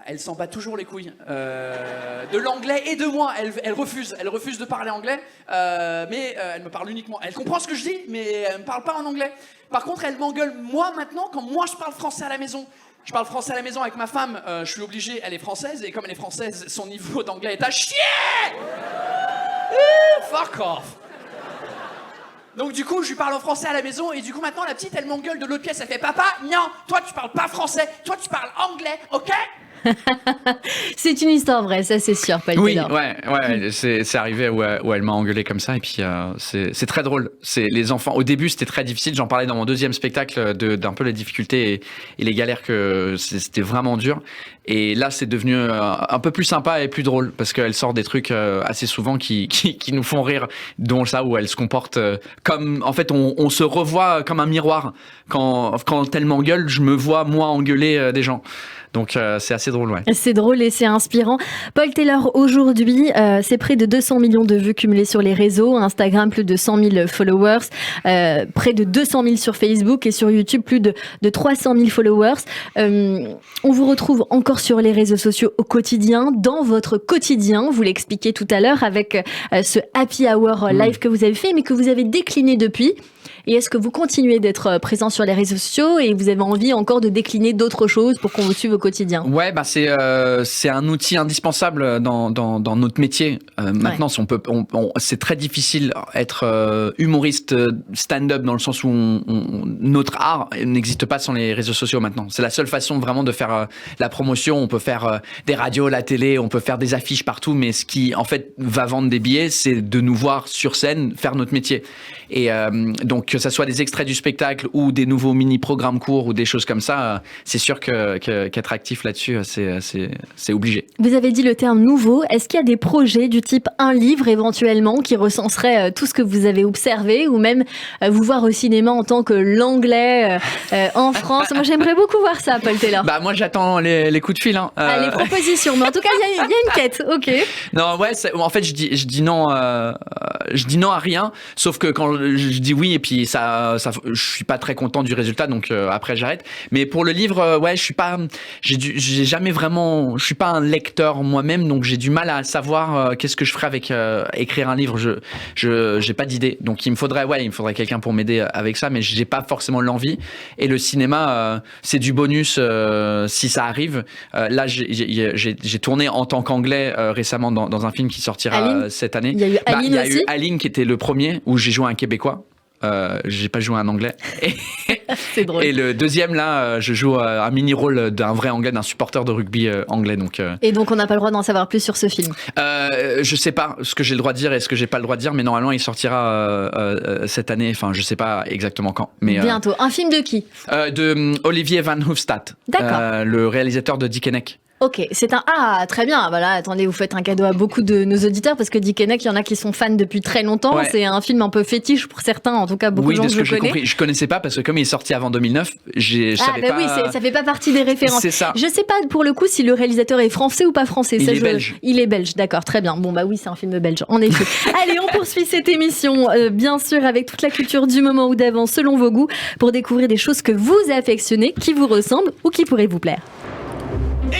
elle s'en bat toujours les couilles de l'anglais et de moi. Elle refuse de parler anglais, mais elle me parle uniquement. Elle comprend ce que je dis, mais elle me parle pas en anglais. Par contre, elle m'engueule moi maintenant quand moi je parle français à la maison. Je parle français à la maison avec ma femme, je suis obligé, elle est française, et comme elle est française, son niveau d'anglais est à chier. Fuck off. Donc du coup, je lui parle en français à la maison, et du coup maintenant la petite, elle m'engueule de l'autre pièce, elle fait « Papa, non, toi tu parles pas français, toi tu parles anglais, ok ?» C'est une histoire vraie, ça c'est sûr, Paul Oui, Taylor. ouais, c'est arrivé où elle m'a engueulé comme ça, et puis c'est très drôle. Les enfants, au début c'était très difficile, j'en parlais dans mon deuxième spectacle d'un peu les difficultés et les galères que c'était vraiment dur. Et là c'est devenu un peu plus sympa et plus drôle, parce qu'elle sort des trucs assez souvent qui nous font rire, dont ça où elle se comporte comme, en fait on se revoit comme un miroir. Quand elle m'engueule, je me vois moi engueuler des gens. Donc c'est assez drôle, ouais. C'est drôle et c'est inspirant. Paul Taylor, aujourd'hui, c'est près de 200 millions de vues cumulées sur les réseaux. Instagram, plus de 100 000 followers. Près de 200 000 sur Facebook et sur YouTube, plus de 300 000 followers. On vous retrouve encore sur les réseaux sociaux au quotidien, dans votre quotidien. Vous l'expliquez tout à l'heure avec ce Happy Hour live que vous avez fait, mais que vous avez décliné depuis. Et est-ce que vous continuez d'être présent sur les réseaux sociaux et vous avez envie encore de décliner d'autres choses pour qu'on vous suive au quotidien ? Ouais, bah c'est un outil indispensable dans notre métier. Maintenant, si c'est très difficile être humoriste stand-up dans le sens où notre art n'existe pas sans les réseaux sociaux maintenant. C'est la seule façon vraiment de faire la promotion. On peut faire des radios, la télé, on peut faire des affiches partout, mais ce qui en fait va vendre des billets, c'est de nous voir sur scène faire notre métier. Et donc que ça soit des extraits du spectacle ou des nouveaux mini-programmes courts ou des choses comme ça, c'est sûr qu'être actif là-dessus, c'est obligé. Vous avez dit le terme nouveau. Est-ce qu'il y a des projets du type un livre éventuellement qui recenserait tout ce que vous avez observé, ou même vous voir au cinéma en tant que l'anglais en France? Moi, j'aimerais beaucoup voir ça, Paul Taylor. Bah moi, j'attends les coups de fil. Hein. Les propositions. Mais en tout cas, il y a une quête. Ok. Non, ouais. En fait, je dis non. Je dis non à rien, sauf que quand je dis oui et puis je suis pas très content du résultat, donc après j'arrête. Mais pour le livre, ouais, je suis pas un lecteur moi-même, donc j'ai du mal à savoir qu'est-ce que je ferais avec écrire un livre. J'ai pas d'idée, donc il me faudrait quelqu'un pour m'aider avec ça, mais j'ai pas forcément l'envie. Et le cinéma, c'est du bonus si ça arrive. Là, j'ai tourné en tant qu'anglais récemment dans un film qui sortira cette année. Il y a eu Aline aussi. Aline qui était le premier où j'ai joué un Québécois. J'ai pas joué un anglais. C'est drôle. Et le deuxième, là, je joue un mini-rôle d'un vrai anglais, d'un supporter de rugby anglais. Et donc, on n'a pas le droit d'en savoir plus sur ce film. Je sais pas ce que j'ai le droit de dire et ce que j'ai pas le droit de dire, mais normalement, il sortira cette année. Enfin, je sais pas exactement quand. Mais, bientôt. Un film de qui? De Olivier Van Hoofstad. D'accord. Le réalisateur de Dick Henneck. Ok, c'est un... Ah, très bien. Voilà, attendez, vous faites un cadeau à beaucoup de nos auditeurs parce que Dick Henneck, il y en a qui sont fans depuis très longtemps. Ouais. C'est un film un peu fétiche pour certains, en tout cas beaucoup de gens que je connais. Compris. Je connaissais pas parce que comme il est sorti avant 2009, je savais pas... oui, ça fait pas partie des références. C'est ça. Je sais pas pour le coup si le réalisateur est français ou pas français. Il est belge. Il est belge, d'accord, très bien. Bon bah oui, c'est un film belge, en effet. Allez, on poursuit cette émission, bien sûr, avec toute la culture du moment ou d'avant, selon vos goûts, pour découvrir des choses que vous affectionnez, qui vous ressemblent ou qui pourraient vous plaire.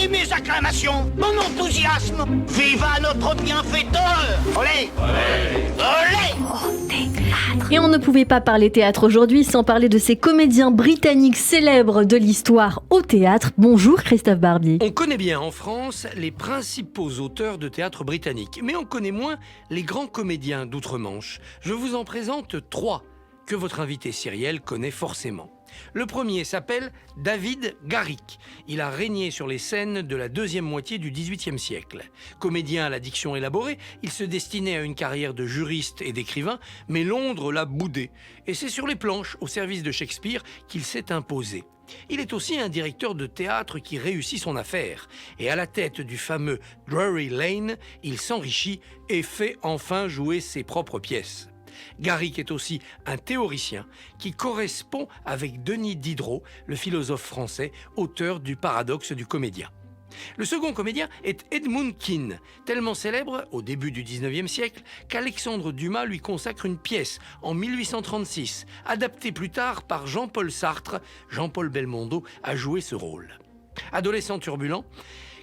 Et mes acclamations, mon enthousiasme, viva notre bienfaiteur! Olé! Olé! Et on ne pouvait pas parler théâtre aujourd'hui sans parler de ces comédiens britanniques célèbres de l'histoire au théâtre. Bonjour Christophe Barbier. On connaît bien en France les principaux auteurs de théâtre britannique, mais on connaît moins les grands comédiens d'outre-Manche. Je vous en présente 3 que votre invité Cyrielle connaît forcément. Le premier s'appelle David Garrick. Il a régné sur les scènes de la deuxième moitié du XVIIIe siècle. Comédien à la diction élaborée, il se destinait à une carrière de juriste et d'écrivain, mais Londres l'a boudé. Et c'est sur les planches, au service de Shakespeare, qu'il s'est imposé. Il est aussi un directeur de théâtre qui réussit son affaire. Et à la tête du fameux Drury Lane, il s'enrichit et fait enfin jouer ses propres pièces. Garrick est aussi un théoricien qui correspond avec Denis Diderot, le philosophe français, auteur du paradoxe du comédien. Le second comédien est Edmund Kean, tellement célèbre au début du XIXe siècle qu'Alexandre Dumas lui consacre une pièce en 1836, adaptée plus tard par Jean-Paul Sartre. Jean-Paul Belmondo a joué ce rôle. Adolescent turbulent,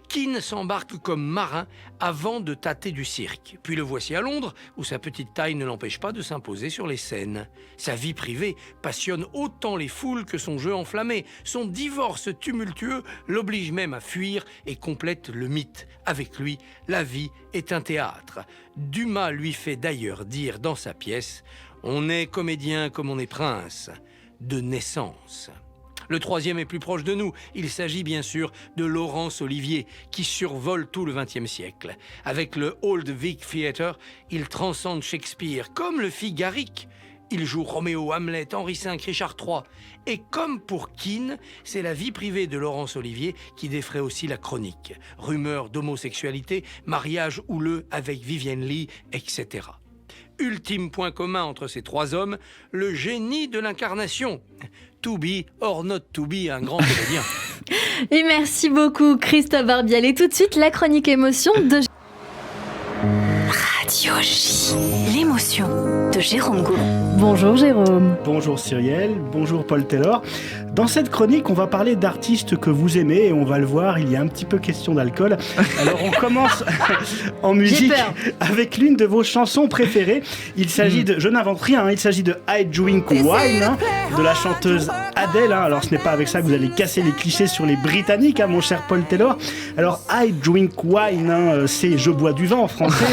Kean s'embarque comme marin avant de tâter du cirque. Puis le voici à Londres, où sa petite taille ne l'empêche pas de s'imposer sur les scènes. Sa vie privée passionne autant les foules que son jeu enflammé. Son divorce tumultueux l'oblige même à fuir et complète le mythe. Avec lui, la vie est un théâtre. Dumas lui fait d'ailleurs dire dans sa pièce « On est comédien comme on est prince, de naissance ». Le troisième est plus proche de nous. Il s'agit bien sûr de Laurence Olivier, qui survole tout le XXe siècle. Avec le Old Vic Theatre, il transcende Shakespeare, comme le fit Garrick. Il joue Roméo, Hamlet, Henri V, Richard III. Et comme pour Kean, c'est la vie privée de Laurence Olivier qui défraie aussi la chronique. Rumeurs d'homosexualité, mariage houleux avec Vivien Leigh, etc. Ultime point commun entre ces 3 hommes, le génie de l'incarnation. To be or not to be, un grand comédien. Et merci beaucoup Christophe Barbier. Et tout de suite, la chronique émotion de... Radio J. L'émotion de Jérôme Gaulon. Bonjour Jérôme. Bonjour Cyrielle, bonjour Paul Taylor. Dans cette chronique, on va parler d'artistes que vous aimez et on va le voir, il y a un petit peu question d'alcool. Alors on commence en musique avec l'une de vos chansons préférées. Il s'agit de, je n'invente rien, il s'agit de I Drink Wine, de la chanteuse Adele. Alors ce n'est pas avec ça que vous allez casser les clichés sur les Britanniques, mon cher Paul Taylor. Alors I Drink Wine, c'est Je bois du vin en français,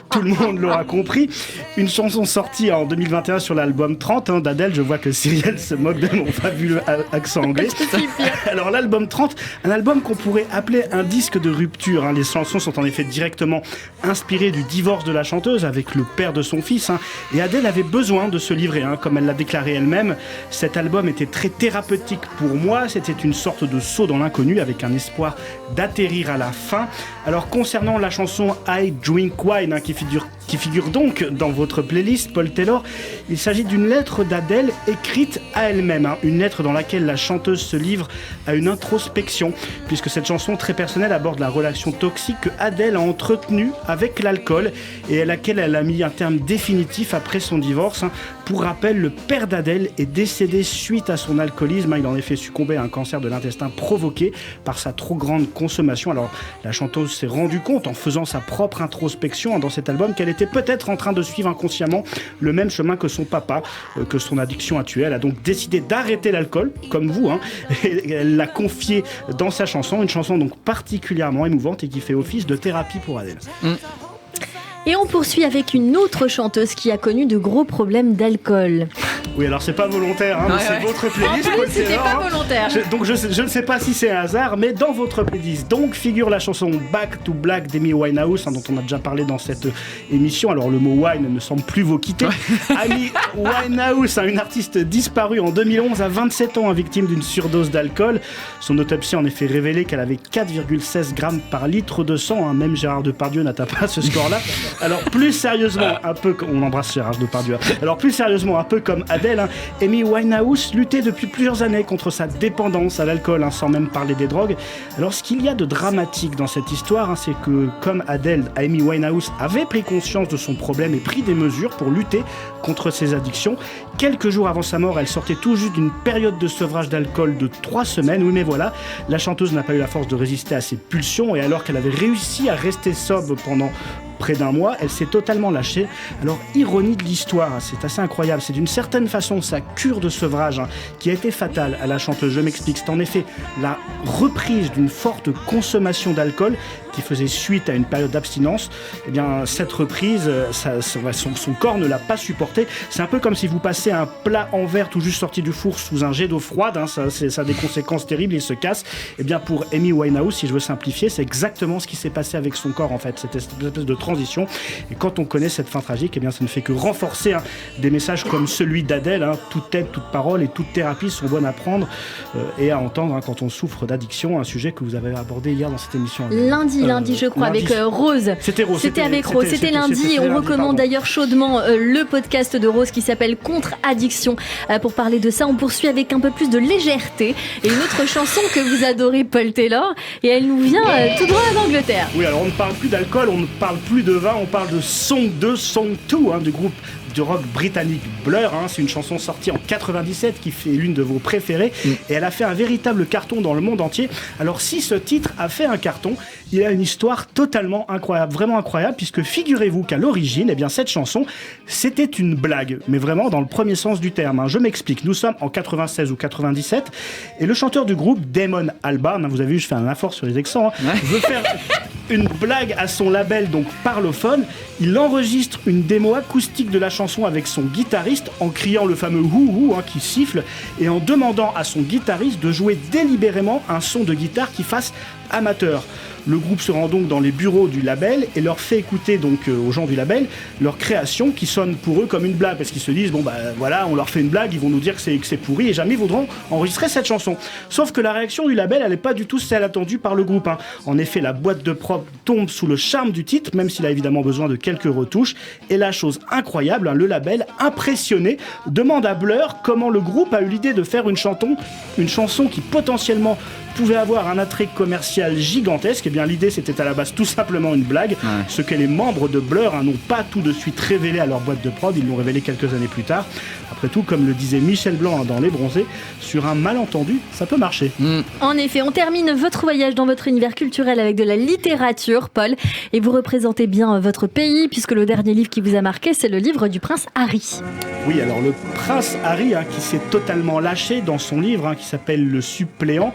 tout le monde l'aura compris. Une chanson sortie en 2021 sur l'album 30 d'Adele. Je vois que Cyrielle se moque de mon fabuleux accent anglais. Alors l'album 30, un album qu'on pourrait appeler un disque de rupture. Les chansons sont en effet directement inspirées du divorce de la chanteuse avec le père de son fils. Et Adele avait besoin de se livrer, comme elle l'a déclaré elle-même. Cet album était très thérapeutique pour moi. C'était une sorte de saut dans l'inconnu avec un espoir d'atterrir à la fin. Alors concernant la chanson I Drink Wine, qui figure donc dans votre playlist, Paul Taylor, il s'agit d'une lettre d'Adele écrite à elle-même, une lettre dans laquelle la chanteuse se livre à une introspection, puisque cette chanson très personnelle aborde la relation toxique que Adele a entretenue avec l'alcool et à laquelle elle a mis un terme définitif après son divorce. Pour rappel, le père d'Adele est décédé suite à son alcoolisme. Il en effet succombé à un cancer de l'intestin provoqué par sa trop grande consommation. Alors la chanteuse s'est rendue compte en faisant sa propre introspection dans cet album qu'elle était peut-être en train de suivre inconsciemment le même chemin que son papa, que son addiction a tué. Elle a donc décidé d'arrêter l'alcool, comme vous, et elle l'a confié dans sa chanson, une chanson donc particulièrement émouvante et qui fait office de thérapie pour Adele. Et on poursuit avec une autre chanteuse qui a connu de gros problèmes d'alcool. Oui, alors c'est pas volontaire, hein, mais c'est votre playlist. En plus, c'était pas volontaire. Donc je ne sais pas si c'est un hasard, mais dans votre playlist, donc figure la chanson Back to Black d'Amy Winehouse, dont on a déjà parlé dans cette émission. Alors le mot wine ne semble plus vous quitter. Amy Winehouse, une artiste disparue en 2011 à 27 ans, victime d'une surdose d'alcool. Son autopsie en effet révélé qu'elle avait 4,16 grammes par litre de sang. Même Gérard Depardieu n'atteint pas ce score-là. Alors plus sérieusement, on embrasse Gérard Depardieu. Alors plus sérieusement, un peu comme Adele, Amy Winehouse luttait depuis plusieurs années contre sa dépendance à l'alcool, sans même parler des drogues. Alors ce qu'il y a de dramatique dans cette histoire, c'est que comme Adele, Amy Winehouse avait pris conscience de son problème et pris des mesures pour lutter contre ses addictions. Quelques jours avant sa mort, elle sortait tout juste d'une période de sevrage d'alcool de 3 semaines. Oui, mais voilà, la chanteuse n'a pas eu la force de résister à ses pulsions, et alors qu'elle avait réussi à rester sobre pendant près d'un mois, elle s'est totalement lâchée. Alors, ironie de l'histoire, c'est assez incroyable. C'est d'une certaine façon sa cure de sevrage qui a été fatale à la chanteuse. Je m'explique. C'est en effet la reprise d'une forte consommation d'alcool qui faisait suite à une période d'abstinence. Eh bien, cette reprise, son corps ne l'a pas supporté. C'est un peu comme si vous passez un plat en verre tout juste sorti du four sous un jet d'eau froide. Ça a des conséquences terribles, il se casse. Eh bien, pour Amy Winehouse, si je veux simplifier, c'est exactement ce qui s'est passé avec son corps, en fait. C'était une espèce de transition. Et quand on connaît cette fin tragique, eh bien, ça ne fait que renforcer des messages comme celui d'Adèle. Toute aide, toute parole et toute thérapie sont bonnes à prendre et à entendre quand on souffre d'addiction. Un sujet que vous avez abordé hier dans cette émission. Lundi, je crois, avec Rose. C'était Rose. C'était avec Rose. C'était lundi. Et on recommande d'ailleurs chaudement le podcast de Rose qui s'appelle Contre-addiction. Pour parler de ça, on poursuit avec un peu plus de légèreté et une autre chanson que vous adorez, Paul Taylor. Et elle nous vient tout droit d'Angleterre. Oui, alors on ne parle plus d'alcool, on ne parle plus de vin, on parle de Song 2, Song 2, du groupe de rock britannique Blur. C'est une chanson sortie en 97 qui fait l'une de vos préférées et elle a fait un véritable carton dans le monde entier. Alors si ce titre a fait un carton, il a une histoire totalement incroyable, vraiment incroyable, puisque figurez-vous qu'à l'origine, eh bien, cette chanson, c'était une blague, mais vraiment dans le premier sens du terme. Je m'explique, nous sommes en 96 ou 97 et le chanteur du groupe, Damon Albarn, vous avez vu, je fais un effort sur les accents, veut faire une blague à son label, donc Parlophone. Il enregistre une démo acoustique de la chanson avec son guitariste en criant le fameux hou-hou qui siffle et en demandant à son guitariste de jouer délibérément un son de guitare qui fasse amateur. Le groupe se rend donc dans les bureaux du label et leur fait écouter donc aux gens du label leur création qui sonne pour eux comme une blague, parce qu'ils se disent voilà, on leur fait une blague, ils vont nous dire que c'est pourri et jamais ils voudront enregistrer cette chanson. Sauf que la réaction du label, elle n'est pas du tout celle attendue par le groupe. En effet, la boîte de prod tombe sous le charme du titre, même s'il a évidemment besoin de quelques retouches. Et la chose incroyable, le label, impressionné, demande à Blur comment le groupe a eu l'idée de faire une chanson qui potentiellement pouvait avoir un attrait commercial gigantesque. Eh bien, l'idée, c'était à la base tout simplement une blague, ce que les membres de Blur n'ont pas tout de suite révélé à leur boîte de prod, ils l'ont révélé quelques années plus tard. Après tout, comme le disait Michel Blanc dans Les Bronzés, sur un malentendu, ça peut marcher. En effet, on termine votre voyage dans votre univers culturel avec de la littérature, Paul, et vous représentez bien votre pays, puisque le dernier livre qui vous a marqué, c'est le livre du prince Harry. Oui, alors le prince Harry, qui s'est totalement lâché dans son livre, qui s'appelle Le Suppléant,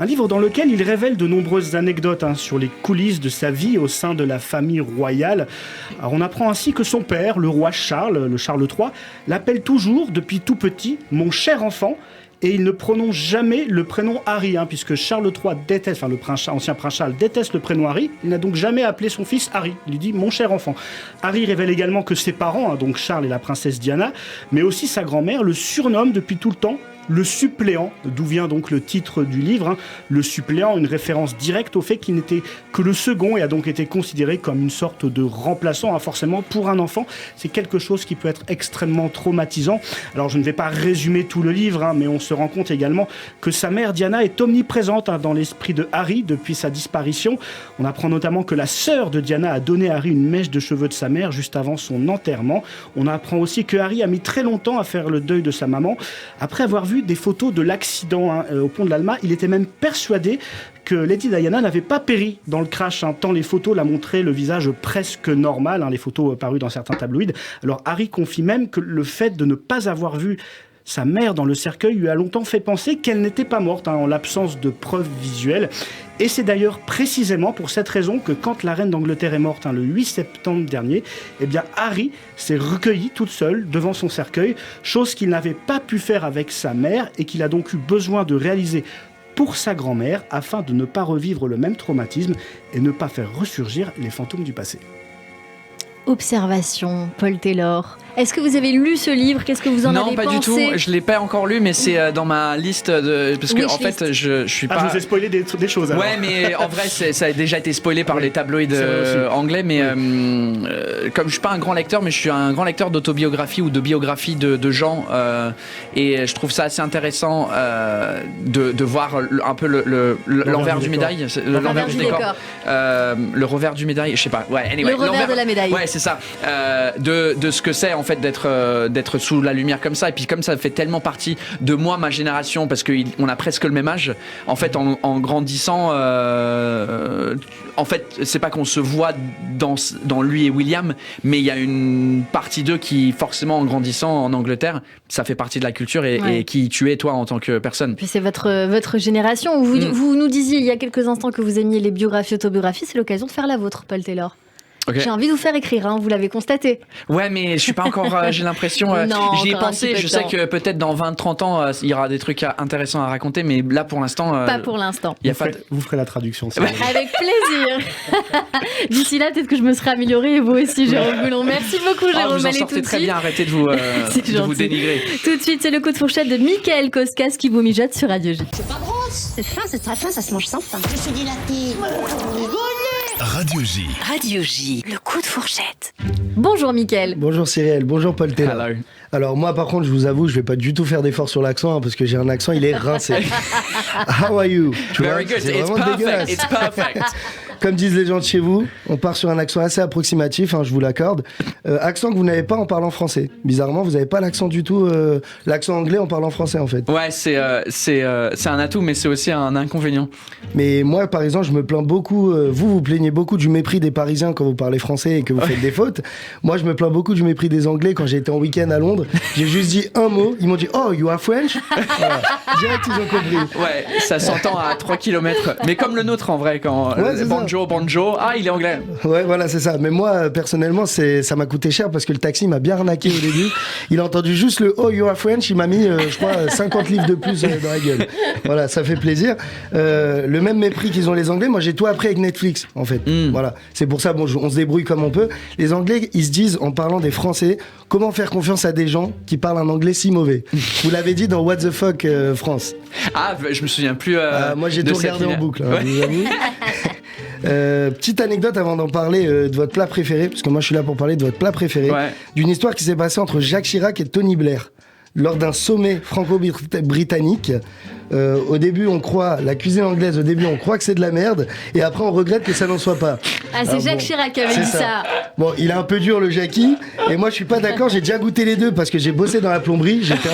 un livre dans lequel il révèle de nombreuses anecdotes sur les coulisses de sa vie au sein de la famille royale. Alors on apprend ainsi que son père, le roi Charles, le Charles III, l'appelle toujours, depuis tout petit, « mon cher enfant », et il ne prononce jamais le prénom Harry, puisque Charles III déteste, ancien prince Charles déteste le prénom Harry, il n'a donc jamais appelé son fils Harry, il lui dit « mon cher enfant ». Harry révèle également que ses parents, donc Charles et la princesse Diana, mais aussi sa grand-mère, le surnomment depuis tout le temps Le Suppléant, d'où vient donc le titre du livre. Le Suppléant, une référence directe au fait qu'il n'était que le second et a donc été considéré comme une sorte de remplaçant. Forcément, pour un enfant, c'est quelque chose qui peut être extrêmement traumatisant. Alors, je ne vais pas résumer tout le livre, mais on se rend compte également que sa mère Diana est omniprésente dans l'esprit de Harry depuis sa disparition. On apprend notamment que la sœur de Diana a donné à Harry une mèche de cheveux de sa mère juste avant son enterrement. On apprend aussi que Harry a mis très longtemps à faire le deuil de sa maman. Après avoir vu des photos de l'accident au pont de l'Alma, il était même persuadé que Lady Diana n'avait pas péri dans le crash, tant les photos la montraient le visage presque normal, les photos parues dans certains tabloïds. Alors Harry confie même que le fait de ne pas avoir vu sa mère dans le cercueil lui a longtemps fait penser qu'elle n'était pas morte, en l'absence de preuves visuelles. Et c'est d'ailleurs précisément pour cette raison que quand la reine d'Angleterre est morte le 8 septembre dernier, eh bien Harry s'est recueilli toute seule devant son cercueil, chose qu'il n'avait pas pu faire avec sa mère et qu'il a donc eu besoin de réaliser pour sa grand-mère afin de ne pas revivre le même traumatisme et ne pas faire ressurgir les fantômes du passé. Observation, Paul Taylor. Est-ce que vous avez lu ce livre? Qu'est-ce que vous en avez pensé? Non, pas du tout. Je l'ai pas encore lu, mais c'est dans ma liste parce que en fait, je suis pas. Je vous ai spoilé des choses. Alors. Ouais, mais en vrai, ça a déjà été spoilé par les tabloïds anglais. Mais comme je suis pas un grand lecteur, mais je suis un grand lecteur d'autobiographie ou de biographies de gens, et je trouve ça assez intéressant de voir un peu l'envers du médaille, l'envers du décor, le revers du médaille. Je sais pas. Ouais. Anyway, le revers de la médaille. Ouais, c'est ça. De ce que c'est en fait d'être sous la lumière comme ça, et puis comme ça fait tellement partie de moi, ma génération, parce qu'on a presque le même âge. En fait, en grandissant, en fait, c'est pas qu'on se voit dans lui et William, mais il y a une partie d'eux qui, forcément, en grandissant en Angleterre, ça fait partie de la culture et qui tu es toi en tant que personne. Puis c'est votre génération. Vous nous disiez il y a quelques instants que vous aimiez les biographies, autobiographies. C'est l'occasion de faire la vôtre, Paul Taylor. Okay. J'ai envie de vous faire écrire, vous l'avez constaté. Ouais, mais je suis pas encore, j'ai l'impression, j'y ai pensé, je sais que peut-être dans 20-30 ans, il y aura des trucs intéressants à raconter, mais là pour l'instant... pas pour l'instant. Vous ferez la traduction. Avec plaisir. D'ici là, peut-être que je me serai améliorée, et vous aussi, Jérôme Boulon. Merci beaucoup, Jérôme. Vous en sortez très bien, arrêtez de vous dénigrer. Tout de suite, c'est le coup de fourchette de Mickaël Koskas qui vous mijote sur Radio J. C'est pas grosse. C'est très fin, ça se mange sans faim. Je suis dilatée. Radio J. Radio J. Le coup de fourchette. Bonjour Mickaël. Bonjour Cyrielle, bonjour Paul Taylor. Hello. Alors moi par contre je vous avoue je vais pas du tout faire d'efforts sur l'accent parce que j'ai un accent il est rincé. How are you? Very good, it's perfect, it's perfect. Comme disent les gens de chez vous, on part sur un accent assez approximatif, je vous l'accorde. Accent que vous n'avez pas en parlant français. Bizarrement, vous n'avez pas l'accent du tout, l'accent anglais en parlant français en fait. Ouais, c'est un atout, mais c'est aussi un inconvénient. Mais moi, par exemple, je me plains beaucoup, vous plaignez beaucoup du mépris des Parisiens quand vous parlez français et que vous faites des fautes. Moi, je me plains beaucoup du mépris des Anglais quand j'ai été en week-end à Londres. J'ai juste dit un mot, ils m'ont dit « Oh, you are French ?» Voilà. Direct, ils ont compris. Ouais, ça s'entend à 3 km. Mais comme le nôtre en vrai, quand bonjour, il est anglais. Ouais, voilà, c'est ça. Mais moi, personnellement, ça m'a coûté cher parce que le taxi m'a bien arnaqué au début. Il a entendu juste le Oh, you are French. Il m'a mis, je crois, 50 livres de plus dans la gueule. Voilà, ça fait plaisir. Le même mépris qu'ils ont les Anglais, moi j'ai tout appris avec Netflix, en fait. Voilà. C'est pour ça, on se débrouille comme on peut. Les Anglais, ils se disent, en parlant des Français, comment faire confiance à des gens qui parlent un anglais si mauvais. Vous l'avez dit dans What the Fuck France. Ah, je me souviens plus. Moi j'ai tout regardé en boucle, vous avoue. Petite anecdote avant d'en parler de votre plat préféré, parce que moi je suis là pour parler de votre plat préféré, d'une histoire qui s'est passée entre Jacques Chirac et Tony Blair lors d'un sommet franco-britannique. Au début on croit, la cuisine anglaise au début on croit que c'est de la merde et après on regrette que ça n'en soit pas. Ah c'est Jacques Chirac qui avait dit ça. Bon il est un peu dur le Jackie et moi je suis pas d'accord, j'ai déjà goûté les deux parce que j'ai bossé dans la plomberie, j'étais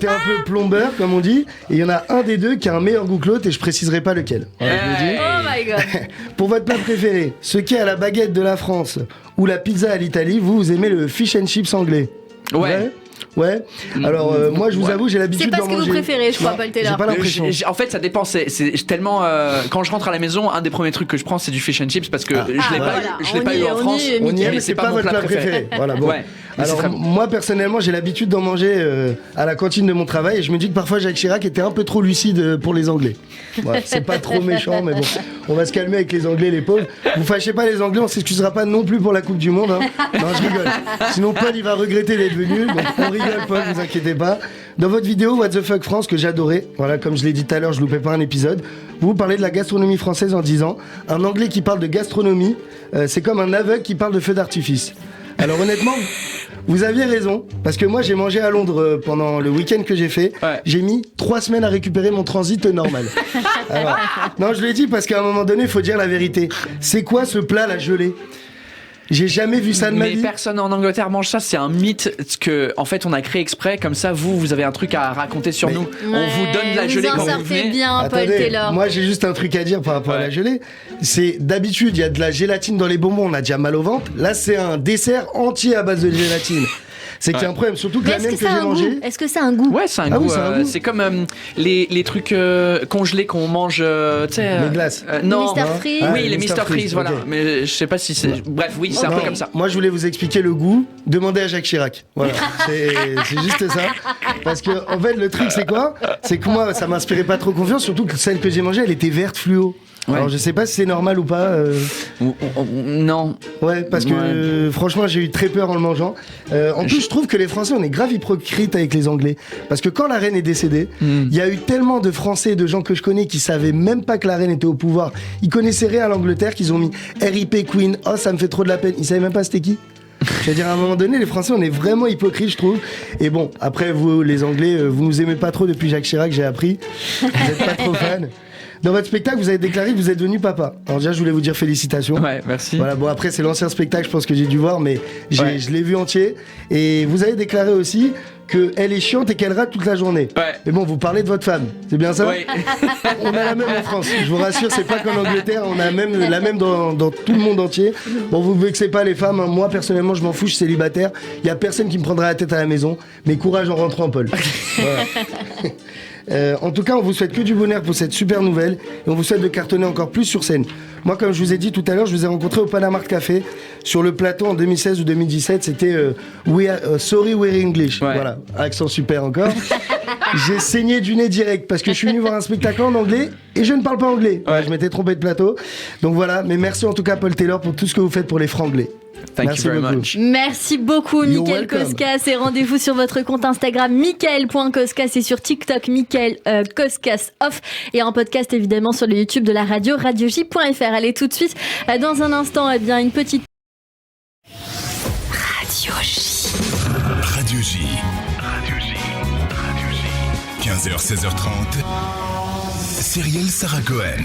un peu plombeur comme on dit et il y en a un des deux qui a un meilleur goût que l'autre et je préciserai pas lequel. Voilà, je vous dis. Oh my god. Pour votre plat préféré, ce qui est à la baguette de la France ou la pizza à l'Italie, vous aimez le fish and chips anglais? Ouais. Alors moi je vous avoue j'ai l'habitude d'en manger. C'est pas ce que vous préférez, je crois, Paul Taylor. J'ai pas l'impression. En fait ça dépend. C'est tellement quand je rentre à la maison, un des premiers trucs que je prends c'est du fish and chips parce que je l'ai pas eu en France. On y est, mais c'est pas votre plat préféré. Voilà. Bon. Ouais. Alors moi personnellement j'ai l'habitude d'en manger à la cantine de mon travail et je me dis que parfois Jacques Chirac était un peu trop lucide pour les Anglais. Ouais, c'est pas trop méchant mais bon, on va se calmer avec les Anglais les pauvres. Vous fâchez pas les Anglais, on s'excusera pas non plus pour la Coupe du Monde. Non je rigole. Sinon Paul il va regretter d'être venu. Donc on rigole Paul, vous inquiétez pas. Dans votre vidéo What the Fuck France que j'adorais, voilà comme je l'ai dit tout à l'heure, je loupais pas un épisode. Vous parlez de la gastronomie française en disant un Anglais qui parle de gastronomie, c'est comme un aveugle qui parle de feu d'artifice. Alors honnêtement, vous aviez raison, parce que moi j'ai mangé à Londres pendant le week-end que j'ai fait. J'ai mis 3 semaines à récupérer mon transit normal. Alors, non, je l'ai dit parce qu'à un moment donné, il faut dire la vérité. C'est quoi ce plat, la gelée ? J'ai jamais vu ça de ma vie. Mais personne en Angleterre mange ça, c'est un mythe que en fait on a créé exprès, comme ça vous avez un truc à raconter sur nous. On vous donne de la gelée quand vous venez. Bien, Paul Taylor. Moi j'ai juste un truc à dire par rapport à la gelée. C'est d'habitude il y a de la gélatine dans les bonbons, on a déjà mal au ventre. Là c'est un dessert entier à base de gélatine. c'est qu'il y a un problème. Surtout que la mienne que j'ai mangée. Est-ce que ça a un goût? Ouais, c'est un goût. C'est comme les trucs congelés qu'on mange. Tu sais. Les glaces. Non. Les Mr. Freeze. Oui, les Mr. Freeze, voilà. Okay. Mais je sais pas si c'est. Bref, oui, c'est un peu comme ça. Moi, je voulais vous expliquer le goût. Demandez à Jacques Chirac. Voilà. C'est juste ça. Parce que, en fait, le truc, c'est quoi? C'est que moi, ça m'inspirait pas trop confiance. Surtout que celle que j'ai mangée, elle était verte fluo. Ouais. Alors je sais pas si c'est normal ou pas. Non. Ouais, parce que franchement j'ai eu très peur en le mangeant. En plus je trouve que les Français on est grave hypocrites avec les Anglais. Parce que quand la reine est décédée, il y a eu tellement de Français et de gens que je connais qui savaient même pas que la reine était au pouvoir. Ils connaissaient rien à l'Angleterre, qu'ils ont mis RIP Queen, oh ça me fait trop de la peine. Ils savaient même pas c'était qui. Je veux dire, à un moment donné, les Français, on est vraiment hypocrites, je trouve. Et bon, après, vous, les Anglais, vous nous aimez pas trop depuis Jacques Chirac, j'ai appris. Vous êtes pas trop fan. Dans votre spectacle, vous avez déclaré que vous êtes devenu papa. Alors déjà, je voulais vous dire félicitations. Ouais, merci. Voilà, bon après, c'est l'ancien spectacle, je pense que j'ai dû voir, mais je l'ai vu entier. Et vous avez déclaré aussi qu'elle est chiante et qu'elle rate toute la journée. Ouais. Mais bon, vous parlez de votre femme, c'est bien ça? Oui. On a la même en France, je vous rassure, c'est pas qu'en Angleterre, on a la même dans tout le monde entier. Bon, vous vexez pas les femmes, hein. Moi personnellement, je m'en fous, je suis célibataire. Il y a personne qui me prendra la tête à la maison. Mais courage en rentrant, Paul. Voilà. En tout cas, on vous souhaite que du bonheur pour cette super nouvelle et on vous souhaite de cartonner encore plus sur scène. Moi, comme je vous ai dit tout à l'heure, je vous ai rencontré au Panama Café sur le plateau en 2016 ou 2017. C'était Sorry We're English. Ouais. Voilà, accent super encore. J'ai saigné du nez direct parce que je suis venu voir un spectacle en anglais et je ne parle pas anglais. Ouais. Je m'étais trompé de plateau. Donc voilà, mais merci en tout cas Paul Taylor pour tout ce que vous faites pour les franglais. Thank you very much. Merci beaucoup, Mickaël Koskas. Et rendez-vous sur votre compte Instagram, mickaël.koskas, et sur TikTok, Mickaël Koskas Off. Et en podcast, évidemment, sur le YouTube de la radio, radioj.fr. Allez, tout de suite, dans un instant, eh bien, une petite. Radio J. Radio J. 15h, 16h30. Cyrielle Sarah Cohen.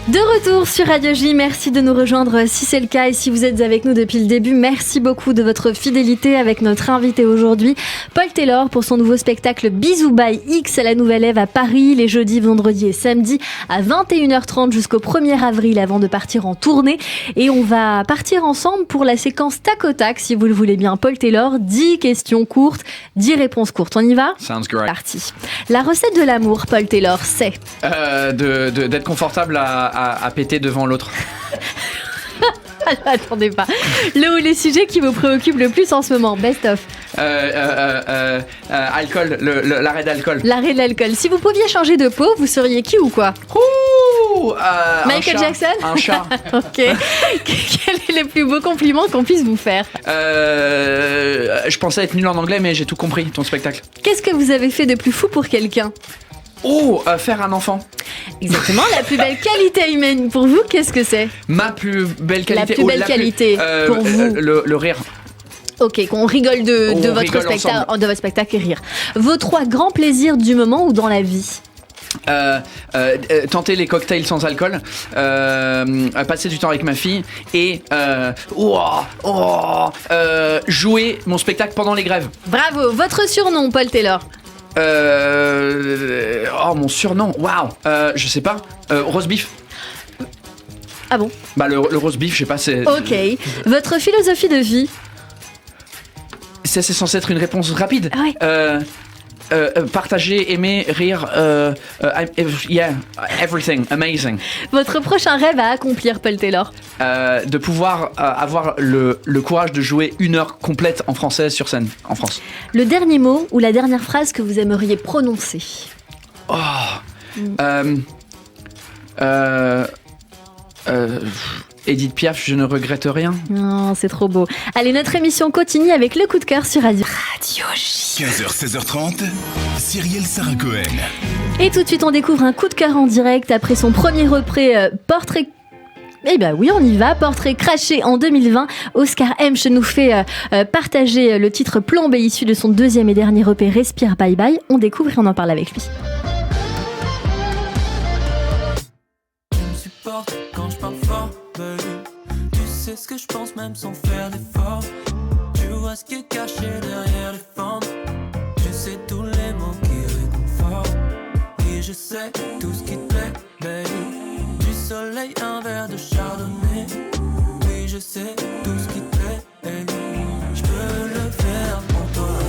De retour sur Radio J, merci de nous rejoindre si c'est le cas et si vous êtes avec nous depuis le début, merci beaucoup de votre fidélité avec notre invité aujourd'hui, Paul Taylor, pour son nouveau spectacle Bisous by X à la Nouvelle Ève à Paris, les jeudis, vendredis et samedis à 21h30 jusqu'au 1er avril avant de partir en tournée. Et on va partir ensemble pour la séquence tac au tac, si vous le voulez bien. Paul Taylor, 10 questions courtes, 10 réponses courtes. On y va ? Sounds great. Parti. La recette de l'amour, Paul Taylor, c'est d'être confortable à péter devant l'autre. Attendez pas. Le ou les sujets qui vous préoccupent le plus en ce moment, best of. Alcool, l'arrêt d'alcool. L'arrêt d'alcool. Si vous pouviez changer de peau, vous seriez qui ou quoi? Michael Jackson? Un chat. Ok. Quel est le plus beau compliment qu'on puisse vous faire? Je pensais être nul en anglais, mais j'ai tout compris, ton spectacle. Qu'est-ce que vous avez fait de plus fou pour quelqu'un? Faire un enfant. Exactement, la plus belle qualité humaine pour vous, qu'est-ce que c'est? Ma plus belle qualité. La plus belle qualité pour vous. Le rire. Ok, qu'on rigole de votre spectacle et rire. Vos 3 grands plaisirs du moment ou dans la vie? Tenter les cocktails sans alcool, passer du temps avec ma fille et jouer mon spectacle pendant les grèves. Bravo. Votre surnom, Paul Taylor? Mon surnom, waouh, je sais pas, roast beef. Ah bon? Bah le roast beef, je sais pas, c'est... Ok. Votre philosophie de vie? C'est censé être une réponse rapide. Ah ouais. Partager, aimer, rire, everything, amazing. Votre prochain rêve à accomplir, Paul Taylor? De pouvoir avoir le courage de jouer 1 heure complète en français sur scène, en France. Le dernier mot ou la dernière phrase que vous aimeriez prononcer? Edith Piaf, je ne regrette rien. Non, c'est trop beau. Allez, notre émission continue avec le coup de cœur sur Radio J. 15h, 16h30, Cyrielle Sarah Cohen. Et tout de suite, on découvre un coup de cœur en direct après son premier repris portrait. Eh ben oui, on y va. Portrait craché en 2020. Oscar Hemsch nous fait partager le titre Plan B issu de son 2e et dernier EP Respire Bye Bye. On découvre et on en parle avec lui. Tu me supportes quand je parle fort, baby. Tu sais ce que je pense même sans faire d'effort. Tu vois ce qui est caché derrière les formes. Je sais tous les mots qui réconfortent. Et je sais tout ce qui te plaît, baby. Du soleil, un verre de chardonnay. Oui, je sais tout ce qui te plaît, baby. Je peux le faire pour toi.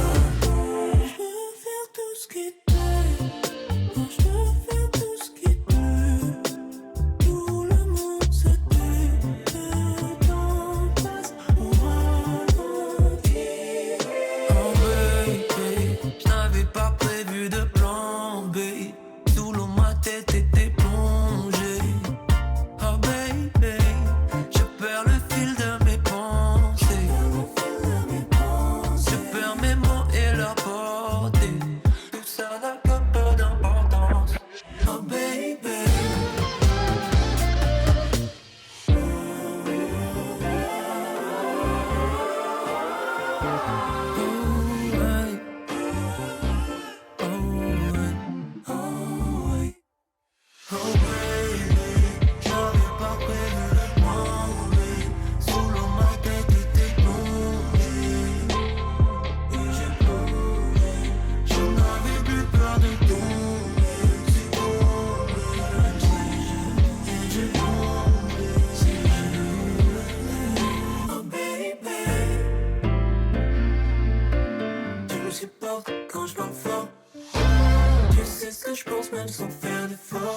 je pense même sans faire d'effort.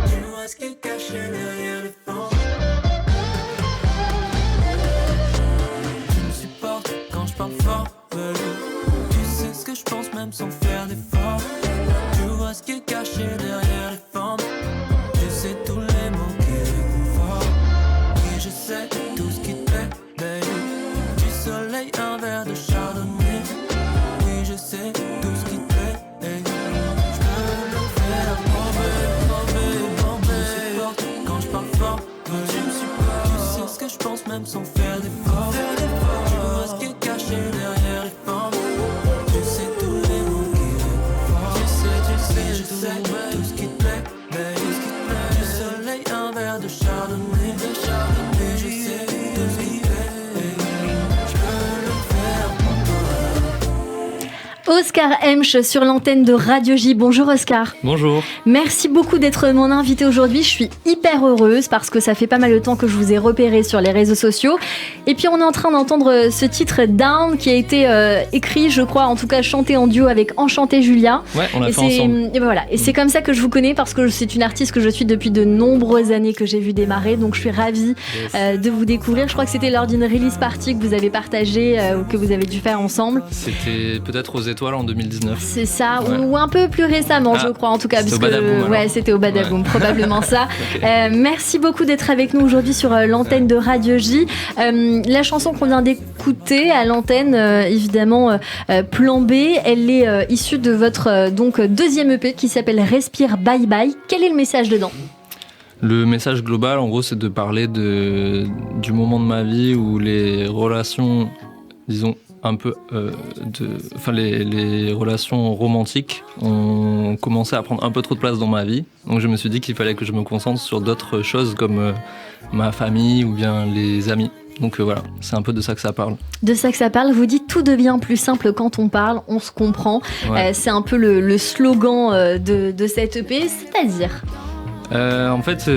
Tu vois ce qui est caché derrière les formes. Tu me supportes quand je parle fort, baby. Tu sais ce que je pense même sans faire d'effort. Tu vois ce qui est caché derrière les formes. Tu sais tous les mots qui réconfortent. Et je sais tout ce qui te plaît, baby. Du soleil, un verre de chardonnay. Oui, je sais tout ce qui te plaît, baby. Je peux le faire, Tu me supportes quand je parle fort, baby. Tu sais ce que je pense même sans faire d'effort. Tu vois ce qui est caché derrière les formes. Tu sais tous les mots qui réconfortent. Je sais tout ce qui te plaît, baby. Du soleil, un verre de chardonnay. Et je sais tout ce qui te plaît, baby. Je peux le faire pour toi. Oscar Hemsch sur l'antenne de Radio J. Bonjour Oscar. Bonjour. Merci beaucoup d'être mon invité aujourd'hui. Je suis hyper heureuse parce que ça fait pas mal de temps que je vous ai repéré sur les réseaux sociaux. Et puis on est en train d'entendre ce titre Down qui a été écrit, je crois, en tout cas chanté en duo avec Enchanté Julia. Ouais, on l'a et fait ensemble. Et voilà. Et c'est comme ça que je vous connais parce que c'est une artiste que je suis depuis de nombreuses années que j'ai vu démarrer. Donc je suis ravie de vous découvrir. Je crois que c'était lors d'une release party que vous avez partagé ou que vous avez dû faire ensemble. C'était peut-être aux étoiles en 2019. C'est ça, Ouais. ou un peu plus récemment, je crois, en tout cas. C'était Parce au Badaboom, alors. ouais, c'était au Badaboom, Ouais. probablement ça. Ok. Merci beaucoup d'être avec nous aujourd'hui sur l'antenne de Radio J. La chanson qu'on vient d'écouter à l'antenne, évidemment, Plan B, elle est issue de votre donc deuxième EP qui s'appelle Respire Bye Bye. Quel est le message dedans ? Le message global, en gros, c'est de parler du moment de ma vie où les relations, disons, un peu les relations romantiques ont commencé à prendre un peu trop de place dans ma vie. Donc je me suis dit qu'il fallait que je me concentre sur d'autres choses comme ma famille ou bien les amis. Donc voilà, c'est un peu de ça que ça parle. De ça que ça parle, vous dites tout devient plus simple quand on parle, on se comprend. Ouais. C'est un peu le slogan de cette EP, c'est-à-dire En fait,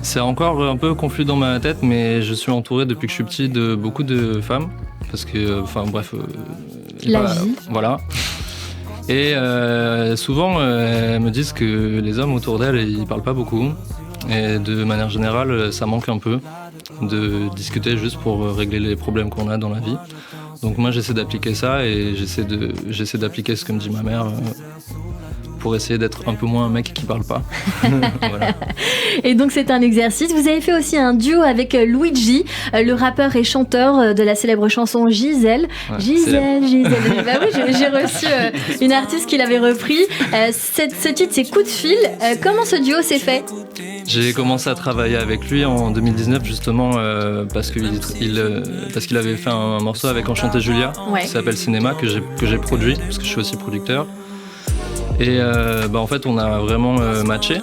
c'est encore un peu confus dans ma tête, mais je suis entouré depuis que je suis petit de beaucoup de femmes. Parce que, enfin bref... La vie. Voilà. Et souvent, elles me disent que les hommes autour d'elles, ils parlent pas beaucoup. Et de manière générale, ça manque un peu de discuter juste pour régler les problèmes qu'on a dans la vie. Donc moi, j'essaie d'appliquer ça et j'essaie d'appliquer ce que me dit ma mère pour essayer d'être un peu moins un mec qui parle pas. Voilà. Et donc c'est un exercice. Vous avez fait aussi un duo avec Luigi, le rappeur et chanteur de la célèbre chanson Gisèle. Ouais, Gisèle. Bah oui, j'ai reçu une artiste qui l'avait repris. Ce titre, c'est Coup de fil. Comment ce duo s'est fait ? J'ai commencé à travailler avec lui en 2019 justement parce qu'il avait fait un morceau avec Enchanté Julia qui s'appelle Cinéma que j'ai produit parce que je suis aussi producteur. Et en fait on a vraiment matché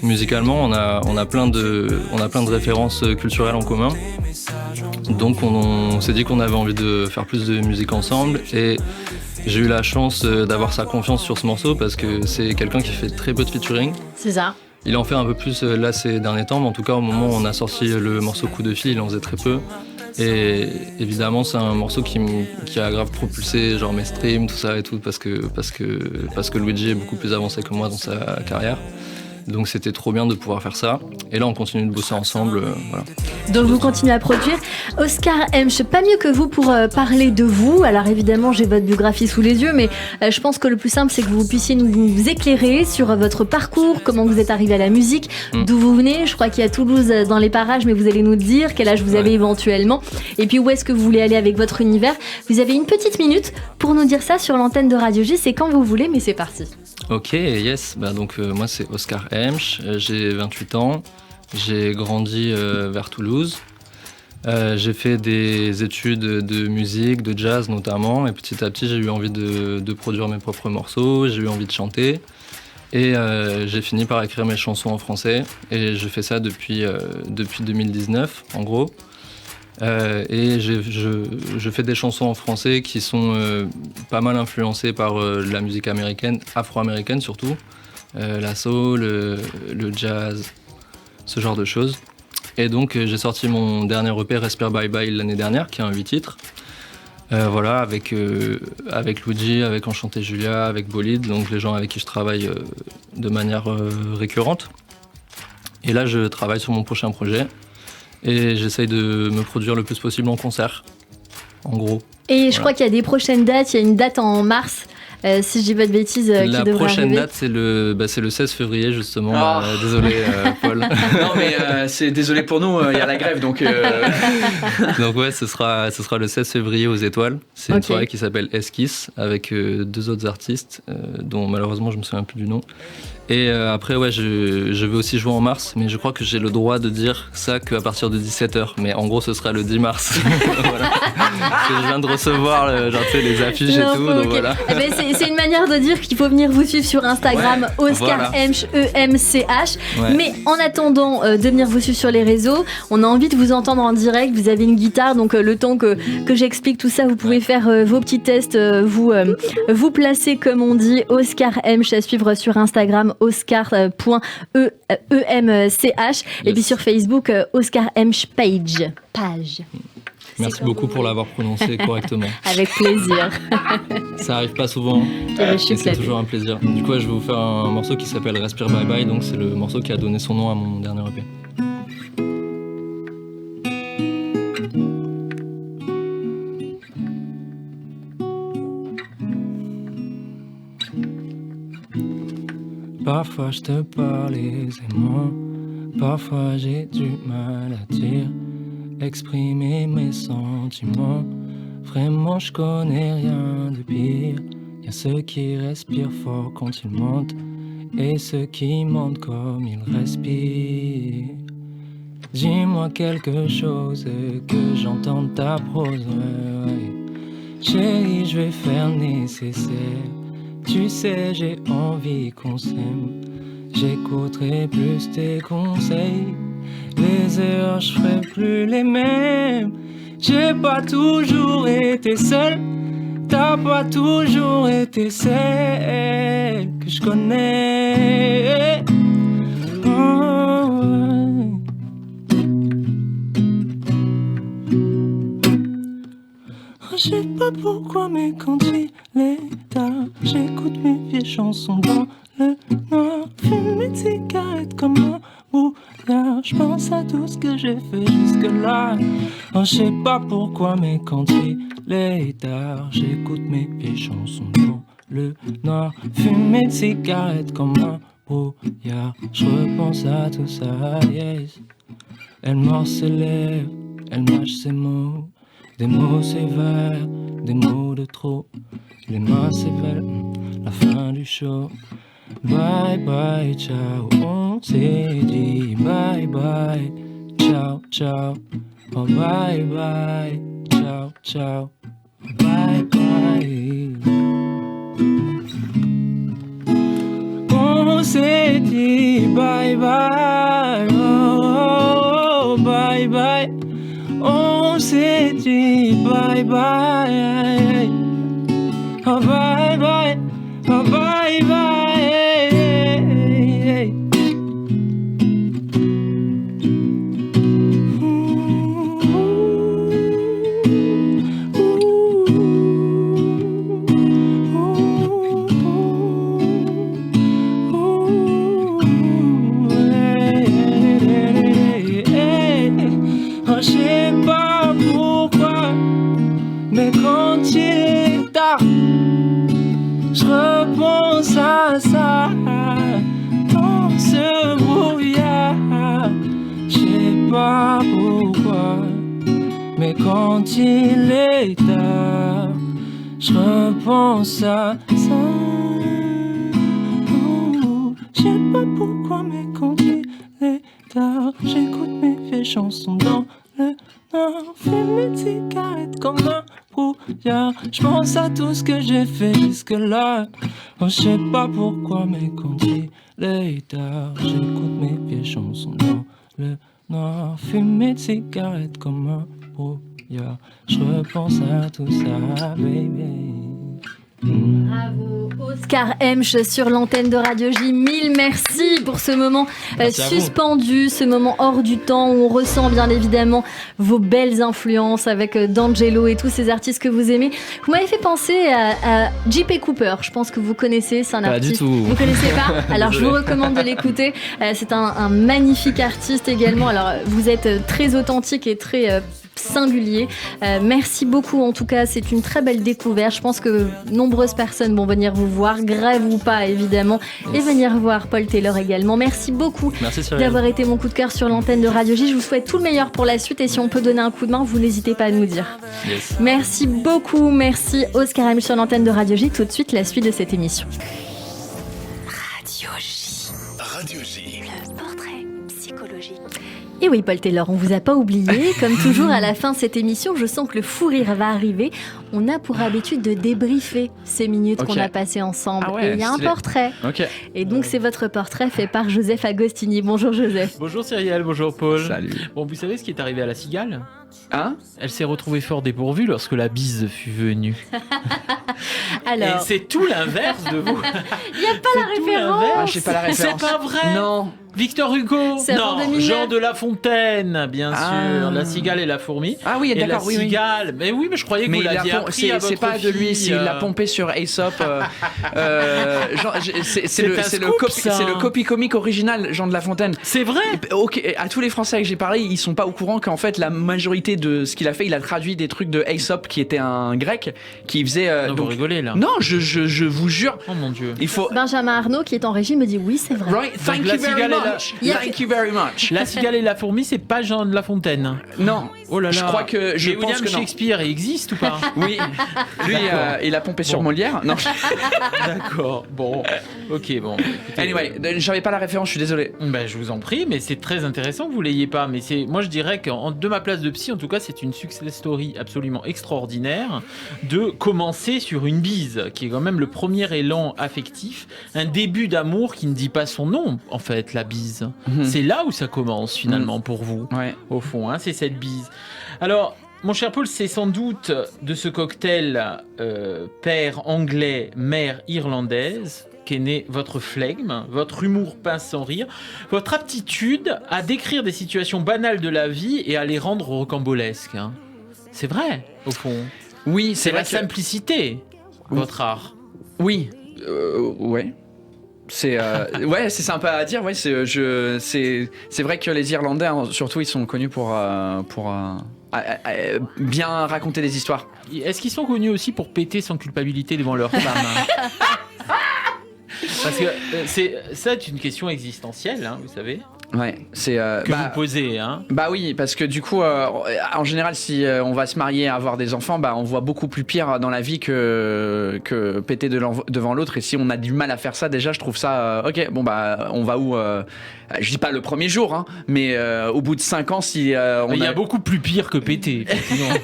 musicalement, on a plein de références culturelles en commun. Donc on s'est dit qu'on avait envie de faire plus de musique ensemble et j'ai eu la chance d'avoir sa confiance sur ce morceau parce que c'est quelqu'un qui fait très peu de featuring. C'est ça. Il en fait un peu plus là ces derniers temps, mais en tout cas au moment où on a sorti le morceau Coup de fil, il en faisait très peu. Et évidemment c'est un morceau qui a grave propulsé genre mes streams, tout ça et tout, parce que Luigi est beaucoup plus avancé que moi dans sa carrière. Donc c'était trop bien de pouvoir faire ça. Et là on continue de bosser ensemble, voilà. Donc vous continuez à produire. Oscar Hemsch, pas mieux que vous pour parler de vous. Alors évidemment j'ai votre biographie sous les yeux, mais je pense que le plus simple c'est que vous puissiez nous éclairer sur votre parcours, comment vous êtes arrivé à la musique, d'où vous venez. Je crois qu'il y a Toulouse dans les parages, mais vous allez nous dire quel âge vous avez éventuellement. Et puis où est-ce que vous voulez aller avec votre univers. Vous avez une petite minute pour nous dire ça sur l'antenne de Radio J. C'est quand vous voulez, mais c'est parti. Ok, yes. Donc moi c'est Oscar Hemsch, j'ai 28 ans, j'ai grandi vers Toulouse. J'ai fait des études de musique, de jazz notamment, et petit à petit j'ai eu envie de produire mes propres morceaux, j'ai eu envie de chanter. Et j'ai fini par écrire mes chansons en français, et je fais ça depuis 2019 en gros. Et je fais des chansons en français qui sont pas mal influencées par la musique américaine, afro-américaine surtout, la soul, le jazz, ce genre de choses. Et donc j'ai sorti mon dernier EP Respire Bye Bye l'année dernière, qui a un 8 titres. Voilà, avec Luigi, avec Enchanté Julia, avec Bolide, donc les gens avec qui je travaille de manière récurrente. Et là, je travaille sur mon prochain projet et j'essaye de me produire le plus possible en concert, en gros. Et je crois qu'il y a des prochaines dates, il y a une date en mars. Si je dis pas de bêtises, qui devrait arriver. La prochaine date, c'est le 16 février, justement. Désolé, Paul. Non, mais c'est désolé pour nous, il y a la grève, donc... Donc ouais, ce sera le 16 février aux Étoiles. C'est une soirée qui s'appelle Esquisse, avec 2 autres artistes, dont malheureusement, je me souviens plus du nom. Et après, ouais, je vais aussi jouer en mars, mais je crois que j'ai le droit de dire ça qu'à partir de 17h. Mais en gros, ce sera le 10 mars. Voilà. Je viens de recevoir les affiches et tout. Donc voilà. Eh ben, c'est une manière de dire qu'il faut venir vous suivre sur Instagram, Oscar Emch, EMCH. Ouais. Mais en attendant de venir vous suivre sur les réseaux, on a envie de vous entendre en direct. Vous avez une guitare, donc le temps que j'explique tout ça, vous pouvez faire vos petits tests, vous placer comme on dit, Oscar Emch à suivre sur Instagram. Oscar.emch et puis sur Facebook Oscar Emch page. Merci beaucoup pour l'avoir prononcé correctement. Avec plaisir. Ça arrive pas souvent, mais c'est toujours un plaisir. Du coup, je vais vous faire un morceau qui s'appelle Respire Bye Bye, donc c'est le morceau qui a donné son nom à mon dernier EP. Parfois je te parle aisément, parfois j'ai du mal à dire, exprimer mes sentiments. Vraiment je connais rien de pire. Y'a ceux qui respirent fort quand ils mentent, et ceux qui mentent comme ils respirent. Dis-moi quelque chose que j'entende ta prose, ouais. Chérie, je vais faire nécessaire. Tu sais, j'ai envie qu'on s'aime. J'écouterai plus tes conseils. Les erreurs, je ferai plus les mêmes. J'ai pas toujours été seul. T'as pas toujours été celle que je connais. Oh, ouais. Je sais pas pourquoi, mais quand il est tard, j'écoute mes vieilles chansons dans le noir. Fume mes cigarettes comme un brouillard. Je pense à tout ce que j'ai fait jusque-là. Je sais pas pourquoi, mais quand il est tard, j'écoute mes vieilles chansons dans le noir. Fume mes cigarettes comme un brouillard. Je repense à tout ça, yes. Elle mord ses lèvres, elle mâche ses mots. Des mots sévères, des mots de trop. Les mains sévères, la fin du show. Bye bye, ciao, on s'est dit bye bye, ciao, ciao. Oh bye bye, ciao, ciao. Bye bye. On s'est dit bye bye, oh, oh, bye bye. On s'est dit bye bye, oh bye bye, oh bye bye. Je sais pas pourquoi, mais quand il est tard, je repense à ça. Dans ce brouillard, je sais pas pourquoi, mais quand il est tard, je repense à ça. Je sais pas pourquoi, mais quand il est tard, j'écoute mes vieilles chansons dans le nord. Fume mes cigarettes comme un brouillard. Je pense à tout ce que j'ai fait jusque-là. Je sais pas pourquoi, mais quand il est tard, j'écoute mes vieilles chansons dans le noir. Fume mes cigarettes comme un brouillard. Je repense à tout ça, baby. Bravo, Oscar Hemsch sur l'antenne de Radio J. Mille merci pour ce moment suspendu, ce moment hors du temps où on ressent bien évidemment vos belles influences avec D'Angelo et tous ces artistes que vous aimez. Vous m'avez fait penser à J.P. Cooper. Je pense que vous connaissez, c'est un artiste. Pas du tout. Vous connaissez pas? Alors je vous recommande de l'écouter. C'est un magnifique artiste également. Alors vous êtes très authentique et très singulier. Merci beaucoup en tout cas, c'est une très belle découverte. Je pense que nombreuses personnes vont venir vous voir, grève ou pas évidemment, et venir voir Paul Taylor également. Merci beaucoup d'avoir été mon coup de cœur sur l'antenne de Radio J. Je vous souhaite tout le meilleur pour la suite et si on peut donner un coup de main, vous n'hésitez pas à nous dire. Merci beaucoup, merci Oscar Hemsch sur l'antenne de Radio J. Tout de suite la suite de cette émission. Radio J. Radio J. Le portrait psychologique. Et oui, Paul Taylor, on vous a pas oublié. Comme toujours, à la fin de cette émission, je sens que le fou rire va arriver. On a pour habitude de débriefer ces minutes qu'on a passées ensemble. Et il y a un portrait. Et donc, c'est votre portrait fait par Joseph Agostini. Bonjour Joseph. Bonjour Cyrielle, bonjour Paul. Salut. Bon, vous savez ce qui est arrivé à la cigale ? Hein ? Elle s'est retrouvée fort dépourvue lorsque la bise fut venue. Alors... Et c'est tout l'inverse de vous. Il n'y a pas la référence. J'ai pas la référence. C'est pas vrai. Non. Victor Hugo. Non, Jean de La Fontaine, bien sûr. La cigale et la fourmi. Ah oui, d'accord, oui. Cigale. Mais oui, mais je croyais que vous l'aviez appris à votre c'est pas de lui, fille. il l'a pompé sur Aesop. C'est le copy comique original, Jean de La Fontaine. C'est vrai. À tous les Français que j'ai parlé, ils sont pas au courant qu'en fait la majorité de ce qu'il a fait, il a traduit des trucs de Aesop qui était un grec qui faisait. Non, vous rigolez là. Non, je vous jure. Oh mon Dieu. Il faut. Benjamin Arnault qui est en régie me dit oui, c'est vrai. Right, thank you very much. Thank you very much. La cigale et la fourmi, c'est pas Jean de La Fontaine. Non. Oh là là. Je crois que Mais William Shakespeare, il existe ou pas? Oui. Lui, il a pompé sur Molière. Non. D'accord. Bon. Ok, bon. Écoutez, anyway, j'avais pas la référence, je suis désolé. Ben, je vous en prie, mais c'est très intéressant que vous l'ayez pas. Mais moi, je dirais que de ma place de psy, en tout cas, c'est une success story absolument extraordinaire de commencer sur une bise, qui est quand même le premier élan affectif, un début d'amour qui ne dit pas son nom, en fait, la bise. C'est là où ça commence finalement pour vous, au fond, hein, c'est cette bise. Alors, mon cher Paul, c'est sans doute de ce cocktail père anglais, mère irlandaise qu'est né votre flegme, votre humour pince sans rire, votre aptitude à décrire des situations banales de la vie et à les rendre rocambolesques. Hein. C'est vrai, au fond. Oui, c'est la simplicité, votre art. Oui, ouais. C'est c'est sympa à dire. Ouais, c'est vrai que les Irlandais, surtout, ils sont connus pour bien raconter des histoires. Est-ce qu'ils sont connus aussi pour péter sans culpabilité devant leurs femmes? Parce que c'est une question existentielle, hein, vous savez. Ouais, c'est que vous posez, hein. Bah oui, parce que du coup, en général, si on va se marier, avoir des enfants, bah on voit beaucoup plus pire dans la vie que péter devant l'autre. Et si on a du mal à faire ça, déjà, je trouve ça ok. Bon bah, on va où je dis pas le premier jour, hein, mais au bout de 5 ans, si il y a beaucoup plus pire que péter. Effectivement,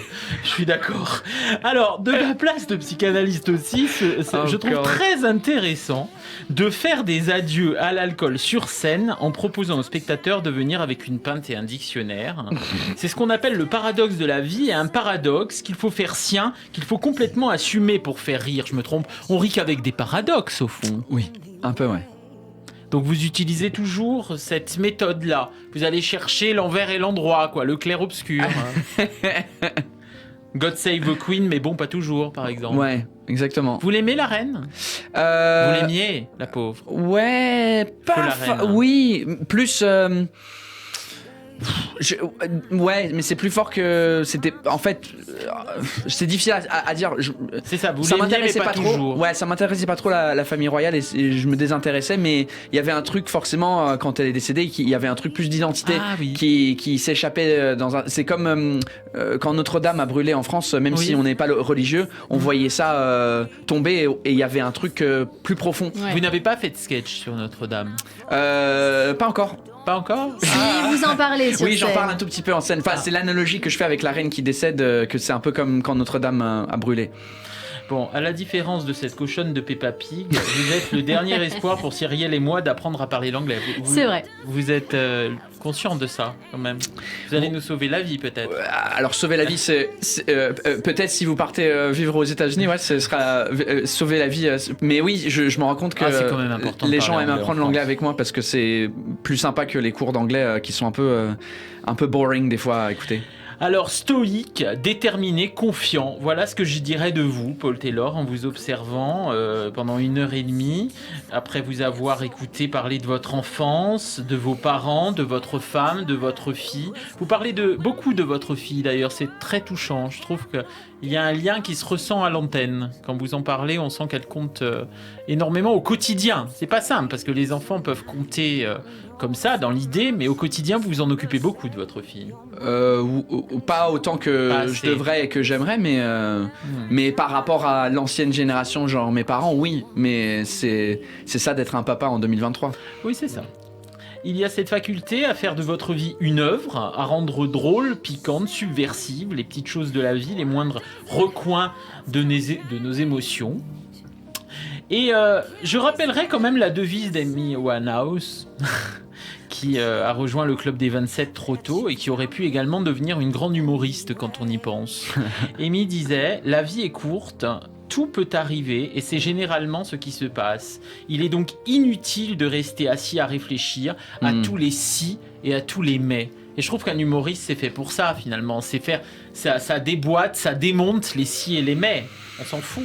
je suis d'accord. Alors, de la place de psychanalyste aussi, je trouve très intéressant de faire des adieux à l'alcool sur scène en proposant aux spectateurs de venir avec une pinte et un dictionnaire. C'est ce qu'on appelle le paradoxe de la vie, et un paradoxe qu'il faut faire sien, qu'il faut complètement assumer pour faire rire. Je me trompe, on rit qu'avec des paradoxes au fond. Oui, un peu, ouais. Donc vous utilisez toujours cette méthode-là. Vous allez chercher l'envers et l'endroit, quoi, le clair-obscur. God Save the Queen, mais bon, pas toujours, par exemple. Ouais, exactement. Vous l'aimez, la reine ? Vous l'aimiez, la pauvre ? Ouais, pas... Oui, plus... ouais, mais c'est plus fort que c'était. En fait, c'est difficile à dire. C'est ça. Vous ça m'intéressait pas trop. Toujours. Ouais, ça m'intéressait pas trop la famille royale et je me désintéressais. Mais il y avait un truc forcément quand elle est décédée, il y avait un truc plus d'identité qui s'échappait dans un. C'est comme quand Notre-Dame a brûlé en France, même si on n'est pas religieux, on voyait ça tomber et il y avait un truc plus profond. Ouais. Vous n'avez pas fait de sketch sur Notre-Dame ? Pas encore. Pas encore ? Si, vous en parlez sur Oui, scène. j'en parle un tout petit peu en scène. Enfin, c'est l'analogie que je fais avec la reine qui décède, que c'est un peu comme quand Notre-Dame a brûlé. Bon, à la différence de cette cochonne de Peppa Pig, vous êtes le dernier espoir pour Cyrielle et moi d'apprendre à parler l'anglais. C'est vrai. Vous êtes conscient de ça, quand même. Vous allez nous sauver la vie, peut-être. Alors, sauver la vie, c'est peut-être si vous partez vivre aux États-Unis, ouais, ce sera sauver la vie. Mais oui, je me rends compte que c'est quand même important les de gens parler aiment anglais apprendre en l'anglais France. avec moi parce que c'est plus sympa que les cours d'anglais qui sont un peu boring des fois à écouter. Alors, stoïque, déterminé, confiant, voilà ce que je dirais de vous, Paul Taylor, en vous observant pendant 1h30, après vous avoir écouté parler de votre enfance, de vos parents, de votre femme, de votre fille. Vous parlez beaucoup de votre fille d'ailleurs, c'est très touchant. Je trouve qu'il y a un lien qui se ressent à l'antenne. Quand vous en parlez, on sent qu'elle compte énormément au quotidien. C'est pas simple, parce que les enfants peuvent compter comme ça, dans l'idée, mais au quotidien, vous vous en occupez beaucoup de votre fille. Pas autant que je devrais et que j'aimerais, mais par rapport à l'ancienne génération, genre mes parents, oui. Mais c'est ça d'être un papa en 2023. Oui, c'est ça. Il y a cette faculté à faire de votre vie une œuvre, à rendre drôle, piquante, subversive, les petites choses de la vie, les moindres recoins de nos émotions. Et je rappellerai quand même la devise d'Amy Winehouse, qui a rejoint le club des 27 trop tôt et qui aurait pu également devenir une grande humoriste quand on y pense. Amy disait « La vie est courte, tout peut arriver et c'est généralement ce qui se passe. Il est donc inutile de rester assis à réfléchir à tous les si et à tous les mais. » Et je trouve qu'un humoriste, c'est fait pour ça, finalement. C'est faire, ça déboîte, ça démonte les si et les mais. On s'en fout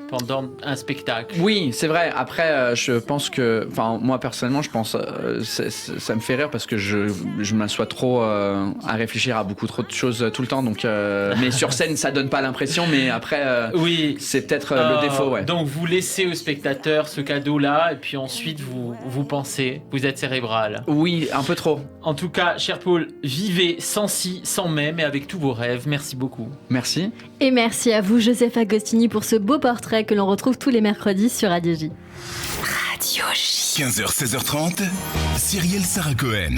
pendant un spectacle. Oui, c'est vrai. Après, je pense que... Enfin, moi, personnellement, je pense... ça me fait rire parce que je m'assois trop à réfléchir à beaucoup trop de choses tout le temps. Donc, mais sur scène, ça donne pas l'impression. Mais après, oui, c'est peut-être le défaut. Ouais. Donc, vous laissez aux spectateurs ce cadeau-là et puis ensuite, vous pensez. Vous êtes cérébral. Oui, un peu trop. En tout cas, cher Paul, vivez sans si, sans mais, mais avec tous vos rêves. Merci beaucoup. Merci. Et merci à vous, Joseph Agostini, pour ce beau portrait que l'on retrouve tous les mercredis sur Radio J. Radio J. 15h, 16h30, Cyrielle Sarah Cohen.